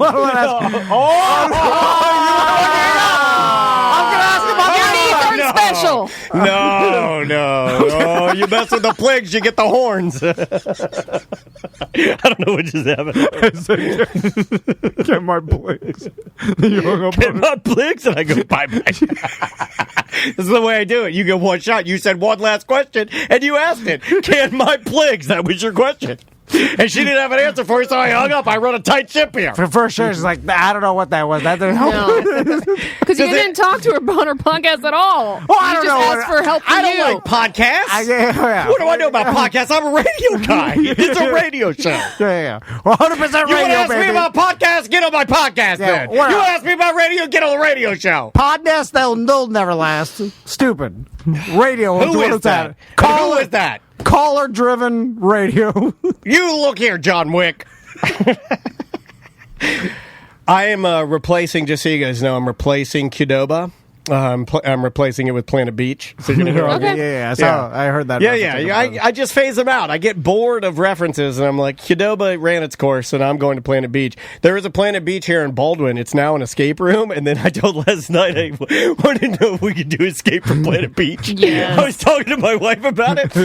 about special. No. Oh, no. Oh, you mess with the pligs, you get the horns. I don't know what just happened. Get my pligs. Get my pligs, and I go, bye-bye. This is the way I do it. You get one shot. You said one last question, and you asked it. Can my pligs? That was your question. And she didn't have an answer for you, so I hung up. I run a tight ship here. For sure, she's like, I don't know what that was. That didn't help. Because you didn't talk to her on her podcast at all. Well, I don't know. Asked for help from I don't like podcasts. What do I know about podcasts? I'm a radio guy. It's a radio show. Yeah. Well, 100% radio, you want to ask me about podcasts? Get on my podcast, then. You want to ask me about radio? Get on the radio show. Podcasts, they'll never last. Stupid. Radio. Who is that? Who is that? Caller-driven radio. You look here, John Wick. I am replacing, just so you guys know, I'm replacing Qdoba. I'm replacing it with Planet Beach. So you're gonna hear okay. I heard that. I just phase them out. I get bored of references, and I'm like, Qdoba ran its course, and I'm going to Planet Beach. There is a Planet Beach here in Baldwin. It's now an escape room, and then I told last night I wanted to know if we could do escape from Planet Beach. Yes. I was talking to my wife about it,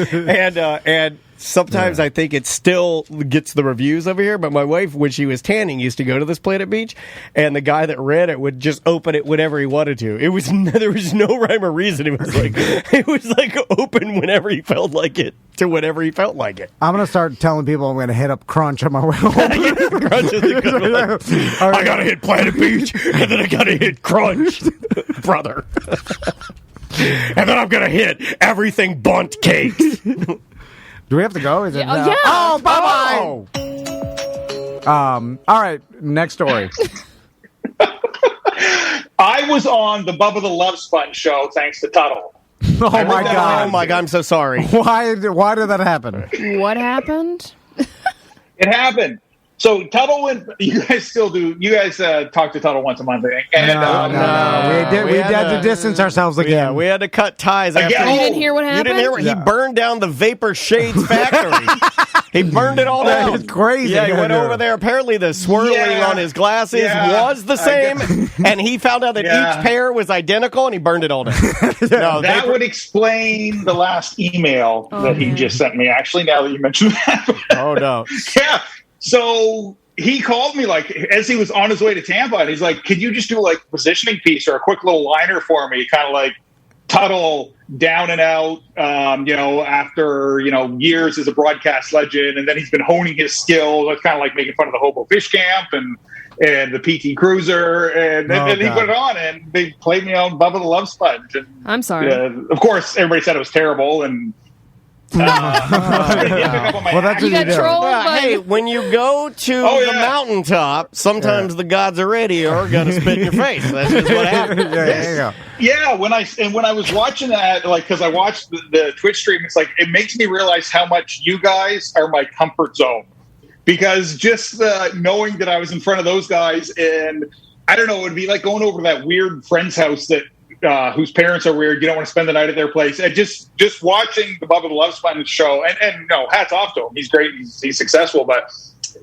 and sometimes I think it still gets the reviews over here, but my wife, when she was tanning, used to go to this Planet Beach, and the guy that ran it would just open it whenever he wanted to. There was no rhyme or reason. It was like open whenever he felt like it to whenever he felt like it. I'm gonna start telling people I'm gonna hit up Crunch on my way home. Crunch is a good one. I gotta hit Planet Beach, and then I gotta hit Crunch, brother, and then I'm gonna hit everything Bunt Cakes. Do we have to go? Is it? Yeah. Oh, bye-bye. Oh. All right, next story. I was on the Bubba the Love Sponge show thanks to Tuttle. Oh, my God. Oh, my God. I'm so sorry. Why did that happen? What happened? It happened. So Tuttle and you guys still do. You guys talk to Tuttle once a month, I think. And, no. We had to distance ourselves again. Yeah, we had to cut ties. You didn't hear what happened? You didn't hear what he burned down the Vapor Shades factory. He burned it all down. It's crazy. Yeah, he went over there. Apparently, the swirling on his glasses was the same, and he found out that each pair was identical, and he burned it all down. No, that would explain the last email that he just sent me. Actually, now that you mentioned that. Oh no. Yeah. So he called me as he was on his way to Tampa, and he's like, "Could you just do a positioning piece or a quick little liner for me?" Kind of like Tuttle down and out, after years as a broadcast legend, and then he's been honing his skills. It's kind of like making fun of the Hobo Fish Camp and the PT Cruiser, and then he put it on, and they played me on Bubba the Love Sponge. And, I'm sorry. Of course, everybody said it was terrible, and. Well, that's you got trolled. Hey, when you go to the mountaintop, sometimes the gods of radio are going to spit in your face. That's just what happens. Yeah. When I was watching that, because I watched the Twitch stream, it's like it makes me realize how much you guys are my comfort zone, because just knowing that I was in front of those guys, and I don't know, it would be like going over to that weird friend's house that. Whose parents are weird, you don't want to spend the night at their place. And just watching the Bubba the Love Sponge show, and hats off to him. He's great. He's successful, but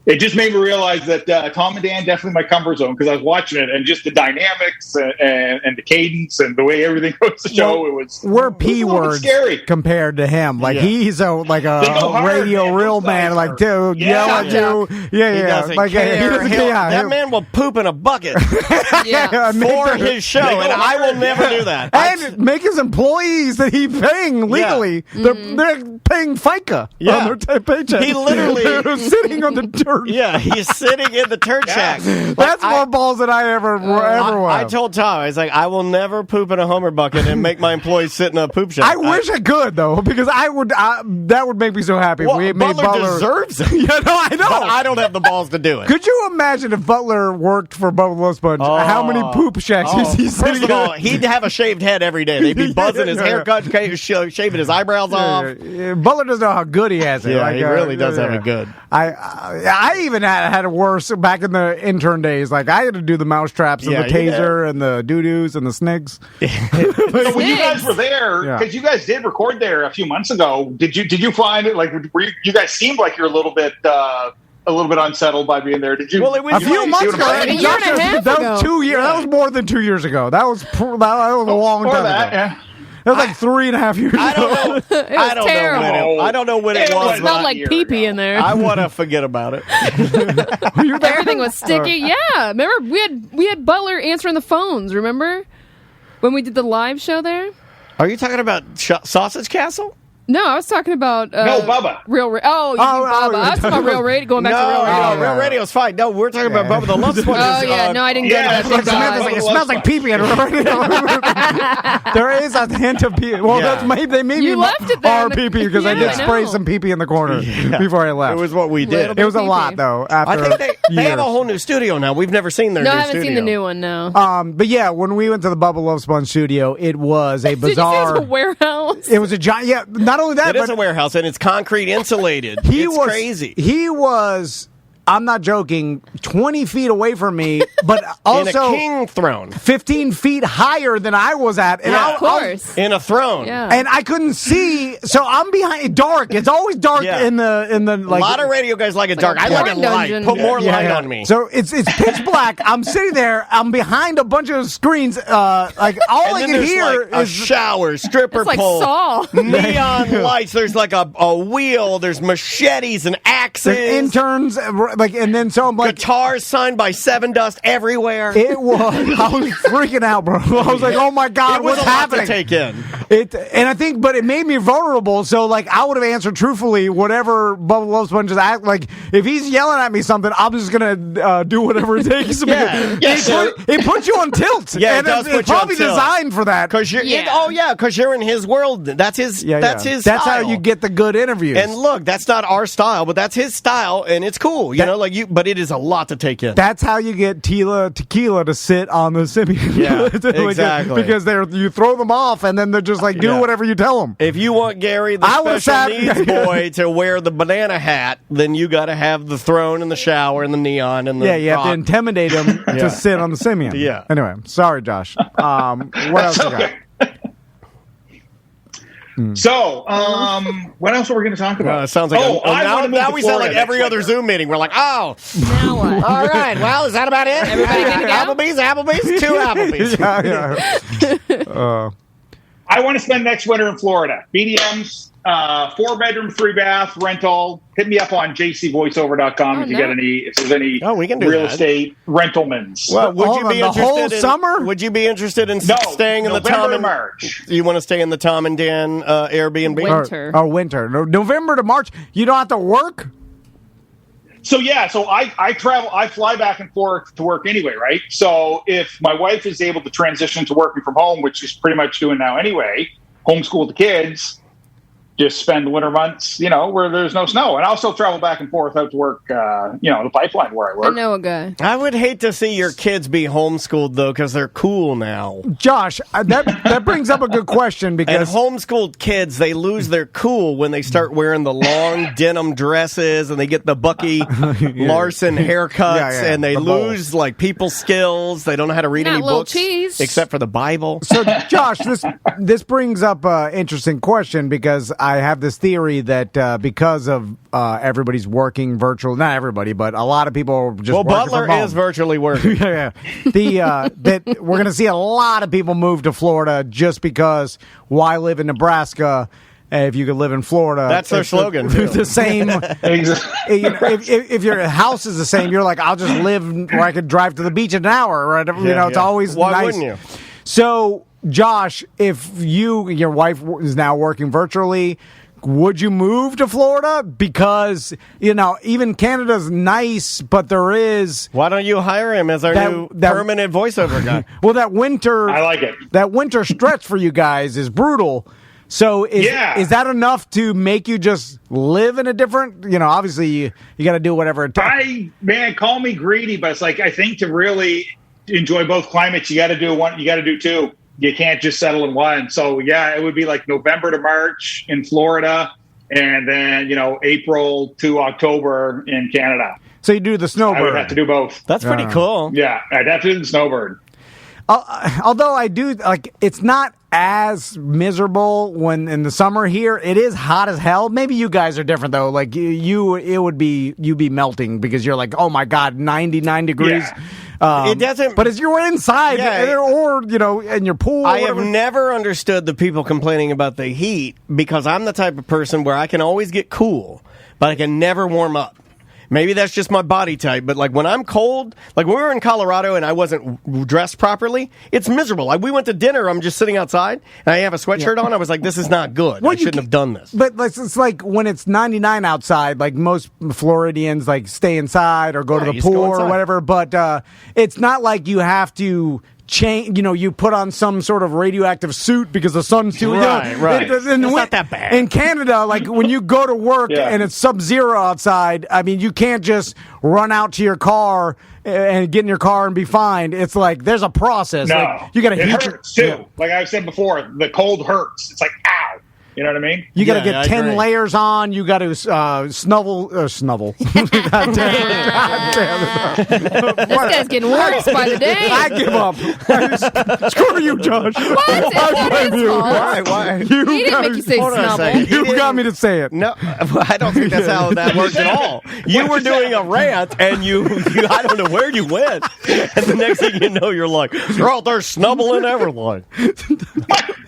it just made me realize that Tom and Dan definitely my comfort zone, because I was watching it and just the dynamics and the cadence and the way everything goes to show. We're P words scary compared to him. He's a radio real man. Dude, yell at you. That man will poop in a bucket for his show, and I will never do that. And make his employees that he's paying legally. They're paying FICA on their paycheck. He literally sitting on the dirt. Yeah, he's sitting in the turd shack. That's more balls than I ever want. I told Tom, I was like, I will never poop in a Homer bucket and make my employees sit in a poop shack. I wish I could, though, because that would make me so happy. Well, Butler deserves it. Yeah, no, I know. But I don't have the balls to do it. Could you imagine if Butler worked for Bubba the Love Sponge? How many poop shacks is he sitting in? First of all, he'd have a shaved head every day. They'd be buzzing his haircut, shaving his eyebrows off. Butler doesn't know how good he has it. Yeah, he really does have it good. I even had it worse back in the intern days. I had to do the mouse traps and the taser and the doo-doos and the snigs. When you guys were there, because you guys did record there a few months ago, did you find it you guys seemed like you're a little bit unsettled by being there? Did you? Well, it was a few months ago. A year and a half that ago. was 2 years. That was more than 2 years ago. That was a long time ago. Yeah. That was like 3.5 years ago. I don't know. I don't know when it was. It smelled like pee-pee in there. I want to forget about it. Everything was sticky. Yeah. Remember, we had Butler answering the phones, remember? When we did the live show there? Are you talking about Sausage Castle? No, I was talking about Bubba. Bubba. I was talking about Real Radio. Going back to Real Radio. Real Radio's fine. No, we're talking about Bubba the Love Sponges. Oh yeah, no, I didn't get that. It smells like pee-pee. There is a hint of pee. Well, that's they made me left it there. Our pee-pee because I did spray some pee-pee in the corner before I left. It was what we did. It was a lot though. I think they have a whole new studio now. We've never seen their new studio. No, I haven't seen the new one. No. But yeah, when we went to the Bubba Love Sponge studio, it was a bizarre. It was a warehouse. It was a giant. Yeah, not only that, it is a warehouse. And it's concrete insulated. It's crazy. He was, I'm not joking, 20 feet away from me, but also in a king throne, 15 feet higher than I was at. And of course, in a throne. Yeah. And I couldn't see, so I'm behind. Dark. It's always dark in the like. A lot of radio guys like it dark. I like it light. Put more light on me. So it's pitch black. I'm sitting there. I'm behind a bunch of screens. Like all I can hear is a shower, stripper pole, Saw. neon lights. There's like a wheel. There's machetes and axes. There's interns. Like, and then so I'm like, guitars signed by Seven Dust everywhere. It was. I was freaking out, bro. I was like, oh my god, what's happening? To take in and I think, but it made me vulnerable. So like, I would have answered truthfully whatever Bubba Love Sponges act like. If he's yelling at me something, I'm just gonna do whatever it takes. It puts you on tilt. Yeah, and it's probably designed for that. Because you're because you're in his world. That's his. That's his. That's style. how you get the good interviews. And look, that's not our style, but that's his style, and it's cool. You know, like you. But it is a lot to take in. That's how you get Tequila to sit on the Simeon. Yeah, exactly. Because you throw them off, and then they're just like, do whatever you tell them. If you want Gary, the special needs boy, to wear the banana hat, then you got to have the throne and the shower and the neon and the you have to intimidate him to sit on the Simeon. Yeah. Anyway, sorry, Josh. What else you got? So, what else are we going to talk about? It sounds like now we sound like every other Zoom meeting. We're like, now what? All right. Well, is that about it? Everybody good to go? Applebee's, 2 Applebee's. I want to spend next winter in Florida. BDM's 4-bedroom, 3-bath rental. Hit me up on jcvoiceover.com if there's any real estate rentalmans. Well, would you be interested the whole summer? Would you be interested in staying in the Tom and March? You want to stay in the Tom and Dan Airbnb? Winter. Winter. November to March. You don't have to work? So I travel, I fly back and forth to work anyway, right? So if my wife is able to transition to working from home, which she's pretty much doing now anyway, homeschool the kids, just spend the winter months, where there's no snow. And I'll still travel back and forth out to work, the pipeline where I work. I know a guy. I would hate to see your kids be homeschooled, though, because they're cool now. Josh, that brings up a good question because... And homeschooled kids, they lose their cool when they start wearing the long denim dresses and they get the Bucky Larson haircuts and they lose, people skills. They don't know how to read any books except for the Bible. So, Josh, this brings up an interesting question because I have this theory that because of everybody's working virtual, not everybody, but a lot of people are just working Butler from home. is virtually working. That we're going to see a lot of people move to Florida just because why live in Nebraska if you could live in Florida? That's their slogan. It's the same. If your house is the same, you're like, I'll just live where I could drive to the beach in an hour. Right? It's always why nice. Wouldn't you? So, Josh, if your wife is now working virtually, would you move to Florida? Because, even Canada's nice, but there is... Why don't you hire him as our new permanent voiceover guy? Well, that winter... I like it. That winter stretch for you guys is brutal. So is that enough to make you just live in a different... obviously you got to do whatever it takes. Call me greedy, but it's like, I think to really enjoy both climates, you got to do one, you got to do two. You can't just settle in one. So, it would be like November to March in Florida and then, April to October in Canada. So you do the snowbird. I would have to do both. That's pretty cool. Yeah, I'd have to do the snowbird. Although I do, it's not as miserable when in the summer here. It is hot as hell. Maybe you guys are different though. Like you'd be melting because you're like, oh my God, 99 degrees. Yeah. It doesn't. But as you're inside, or in your pool. I have never understood the people complaining about the heat because I'm the type of person where I can always get cool, but I can never warm up. Maybe that's just my body type, but like when I'm cold, like when we were in Colorado and I wasn't dressed properly, it's miserable. Like we went to dinner, I'm just sitting outside and I have a sweatshirt on. I was like, this is not good. I shouldn't have done this. But it's like when it's 99 outside, like most Floridians like stay inside or go to the pool or whatever. But it's not like you have to change, you put on some sort of radioactive suit because the sun's too right. It's not that bad. In Canada, like when you go to work and it's sub-zero outside, I mean, you can't just run out to your car and get in your car and be fine. It's like there's a process. No, like, you got to heat it hurts too. Like I've said before, the cold hurts. It's like ow. You know what I mean? You got to get 10 layers on. You got to snuvel. God damn it. This guy's getting worse by the day. I give up. Screw you, Josh. What? I blame you. Why? He didn't make you say snuvel. You got me to say it. No, I don't think that's how that works at all. You were doing a rant, and you I don't know where you went. And the next thing you know, you're like, you're out there snubbling everyone.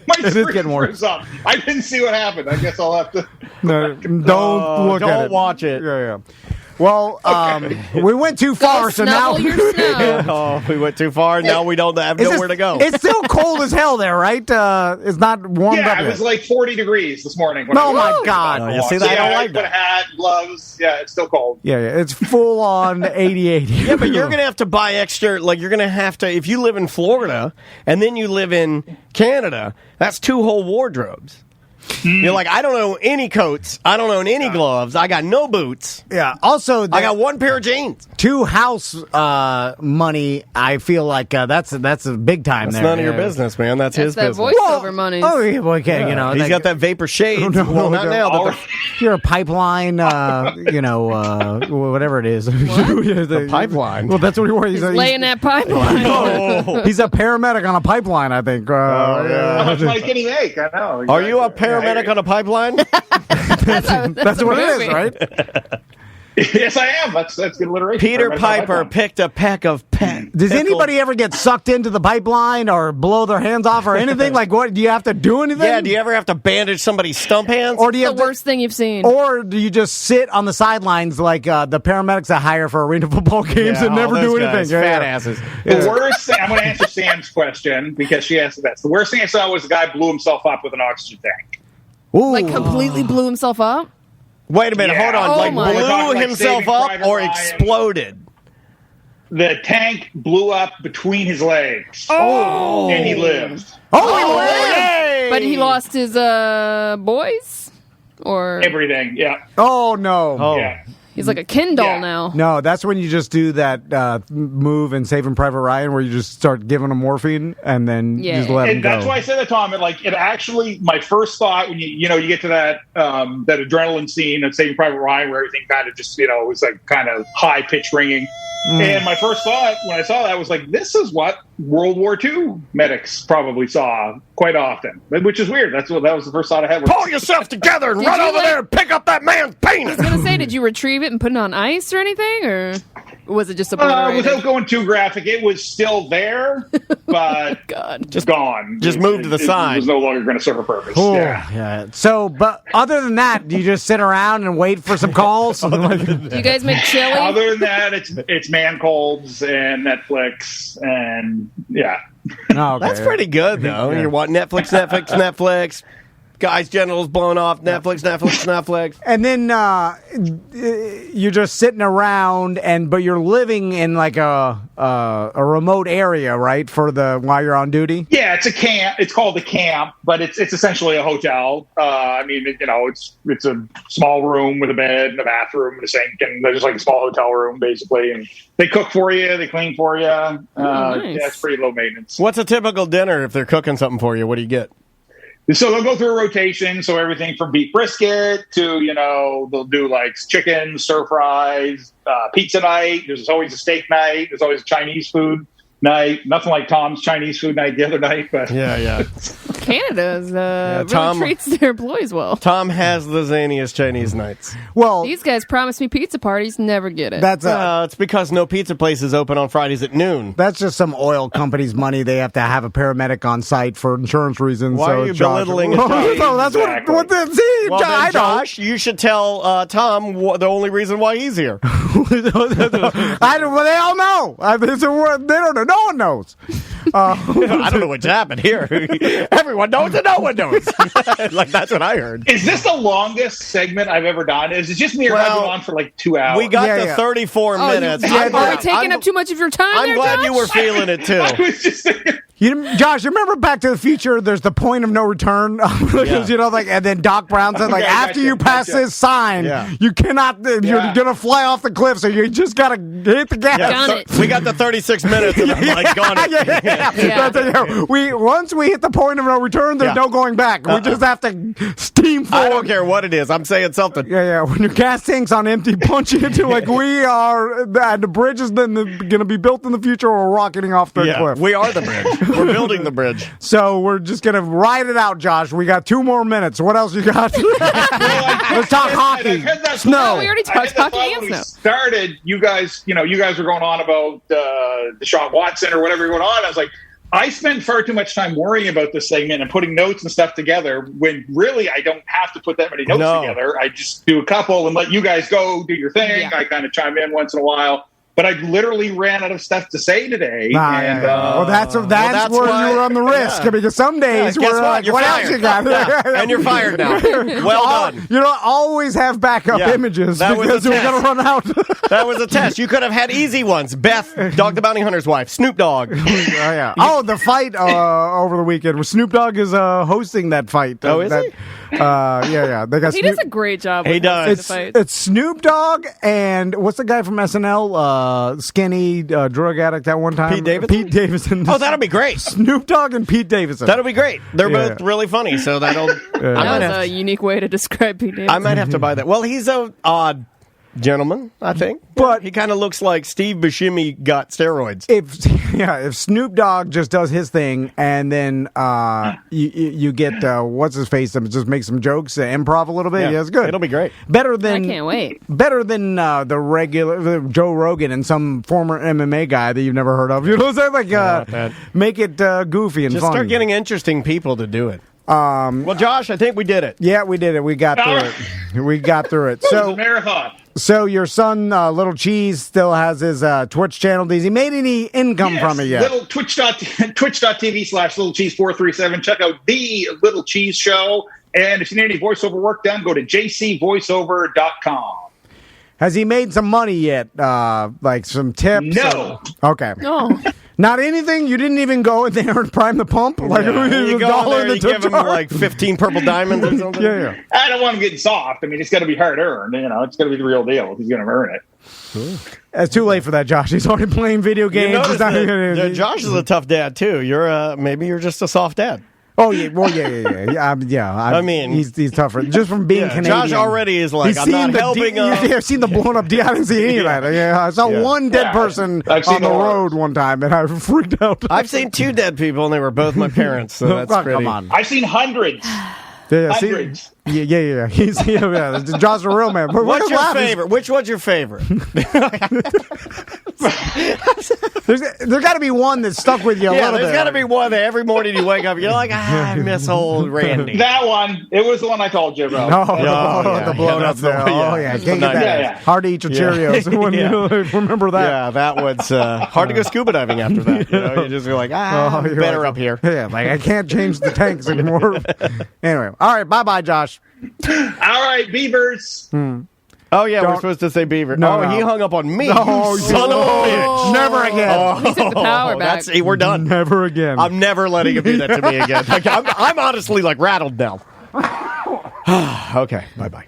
My screen was up. I didn't see what happened. I guess I'll have to. No, don't look at it. Don't watch it. Yeah. Well, we went too far, so now we went too far. Now we don't have nowhere to go. It's still cold as hell there, right? It's not warmed up. Yeah, it was like 40 degrees this morning. Oh my God! You see that? I don't like that. Hat, gloves. Yeah, it's still cold. Yeah, it's full on 80. Yeah, but you're gonna have to buy extra. Like you're gonna have to if you live in Florida and then you live in Canada. That's 2 whole wardrobes. You're like, I don't own any coats. I don't own any gloves. I got no boots. Yeah. Also, I got 1 pair of jeans. 2 house money. I feel like that's a big time. That's there. none of your business, man. That's his that business. Voiceover money. Oh, yeah, okay. Yeah. He's got that vapor shade. Not now. You're a pipeline. Whatever it is. The pipeline. Well, that's what he was. He's laying that pipeline. He's a paramedic on a pipeline, I think. How much money can he make? I know. Exactly. Are you a paramedic on a pipeline? That's what it is, right? Yes, I am. That's good alliteration. Peter Piper picked a peck of Does anybody ever get sucked into the pipeline or blow their hands off or anything? Like, what? Do you have to do anything? Yeah, do you ever have to bandage somebody's stump hands? Or do you the worst thing you've seen? Or do you just sit on the sidelines like the paramedics that hire for arena football games and never do anything? Fat asses. The worst thing, I'm going to answer Sam's question because she asked that. The worst thing I saw was the guy blew himself up with an oxygen tank. Ooh. Like completely blew himself up? Wait a minute, hold on. Oh like blew himself up or exploded? The tank blew up between his legs. Oh! And he lived. Oh, he lived! But he lost his boys? Or everything, yeah. Oh, no. Oh. Yeah. He's like a Ken doll now. No, that's when you just do that move in Saving Private Ryan where you just start giving him morphine and then just let him go. That's why I said that, Tom. It actually, my first thought when you get to that that adrenaline scene of Saving Private Ryan where everything kind of just, was like kind of high pitch ringing. And my first thought when I saw that was like, this is what World War II medics probably saw quite often, which is weird. That was the first thought I had. Pull yourself together and run over there and pick up that man's penis. I was going to say, did you retrieve it and put it on ice or anything? Or was it just obliterated? Without going too graphic, it was still there, but just gone. Just moved to the side. It was no longer going to serve a purpose. Oh, yeah. So, but other than that, do you just sit around and wait for some calls? Do you guys make chili? Other than that, it's man colds and Netflix and Oh, okay. That's pretty good though. Yeah. You want Netflix. Guy's genitals blown off. Netflix. And then you're just sitting around, but you're living in like a remote area, right? While you're on duty. Yeah, it's a camp. It's called a camp, but it's essentially a hotel. It's a small room with a bed and a bathroom and a sink, and there's like a small hotel room basically. And they cook for you, they clean for you. Nice. Yeah, it's pretty low maintenance. What's a typical dinner if they're cooking something for you? What do you get? So they'll go through a rotation. So everything from beef brisket to, they'll do like chicken, stir fries, pizza night. There's always a steak night. There's always a Chinese food night. Nothing like Tom's Chinese food night the other night. But yeah. Canada really treats their employees well. Tom has the zaniest Chinese nights. Well, these guys promise me pizza parties, never get it. It's because no pizza place is open on Fridays at noon. That's just some oil company's money. They have to have a paramedic on site for insurance reasons. Why are you belittling it? No, that's what see, well, then, Josh, you should tell Tom the only reason why he's here. Well, they all know. They don't know. No one knows. I don't know what's happened here. Everyone knows and no one knows. Like, that's what I heard. Is this the longest segment I've ever done? Is it just me or have I been on for like 2 hours? We got 34 minutes. Are we taking up too much of your time? I'm glad you were feeling it too. I was just Josh, you remember Back to the Future? There's the point of no return, because and then Doc Brown said, after you pass this sign, you cannot. You're gonna fly off the cliff, so you just gotta hit the gas. Got it. We got the 36 minutes, and I'm gone. Once we hit the point of no return, there's no going back. We just have to steam forward. I don't care what it is. I'm saying something. Yeah. When your gas tank's on empty, punch into we are. And the bridge is then going to be built in the future, or we're rocketing off the cliff. We are the bridge. We're building the bridge. So we're just going to ride it out, Josh. We got 2 more minutes. What else you got? Let's talk hockey. Snow. We already talked hockey and when snow. We started, you guys were going on about Deshaun Watson or whatever going on. I was like, I spend far too much time worrying about this segment and putting notes and stuff together when really I don't have to put that many notes together. I just do a couple and let you guys go do your thing. Yeah. I kind of chime in once in a while. But I literally ran out of stuff to say today. That's where you run the risk. Because some days we're like, what else you got? And you're fired now. Well done. You don't always have backup images because we're going to run out. That was a test. You could have had easy ones. Beth, Dog the Bounty Hunter's wife, Snoop Dogg. The fight over the weekend. Snoop Dogg is hosting that fight. Is he? They got he does a great job. He does. It's Snoop Dogg and what's the guy from SNL? Skinny drug addict at one time. Pete Davidson. Oh, that'll be great. Snoop Dogg and Pete Davidson. That'll be great. They're both really funny, so that'll. That's a unique way to describe Pete Davidson. I might have to buy that. Well, he's an odd gentleman, I think. But he kind of looks like Steve Buscemi got steroids. If Snoop Dogg just does his thing and then you get what's his face and just make some jokes, improv a little bit, it's good. It'll be great. Better than I can't wait. Better than the regular Joe Rogan and some former MMA guy that you've never heard of. You know what I'm saying? Make it goofy and just funny. Start getting interesting people to do it. Well, Josh, I think we did it. Yeah, we did it. We got through it. We got through it. So it was a marathon. So your son, Little Cheese, still has his Twitch channel. Has he made any income from it yet? Twitch.tv/LittleCheese437. Check out the Little Cheese Show. And if you need any voiceover work done, go to jcvoiceover.com. Has he made some money yet? Like some tips? No. Okay. No. Not anything? You didn't even go in there and prime the pump? Like you go in there, you give him like 15 purple diamonds or something? Yeah. I don't want him getting soft. I mean, it's got to be hard earned. It's got to be the real deal if he's going to earn it. It's too late for that, Josh. He's already playing video games. Josh is a tough dad, too. Maybe you're just a soft dad. Oh yeah, well yeah. I mean, he's tougher just from being Canadian. Josh already is like, I'm not helping. I've seen the blown up. I didn't see any of that. I saw one dead person on the road one time, and I freaked out. I've seen 2 dead people, and they were both my parents. So that's pretty. Come on. I've seen hundreds. Hundreds. Yeah. He's Josh a real man. What's your favorite? Which one's your favorite? There's got to be one that stuck with you a little bit. There's got to be one that every morning you wake up, you're like, I miss old Randy. That one. It was the one I told you about. The blown up there. Can't get that. Hard to eat your Cheerios. Remember that. Yeah, that one's hard to go scuba diving after that. You just feel like, better up here. Yeah, like I can't change the tanks anymore. Anyway, all right, bye-bye, Josh. All right, beavers. Oh, yeah, we're supposed to say beaver. No. He hung up on me. No, son of a bitch. Never again. He took the power back. We're done. Never again. I'm never letting him do that to me again. I'm honestly, rattled now. Okay, bye-bye.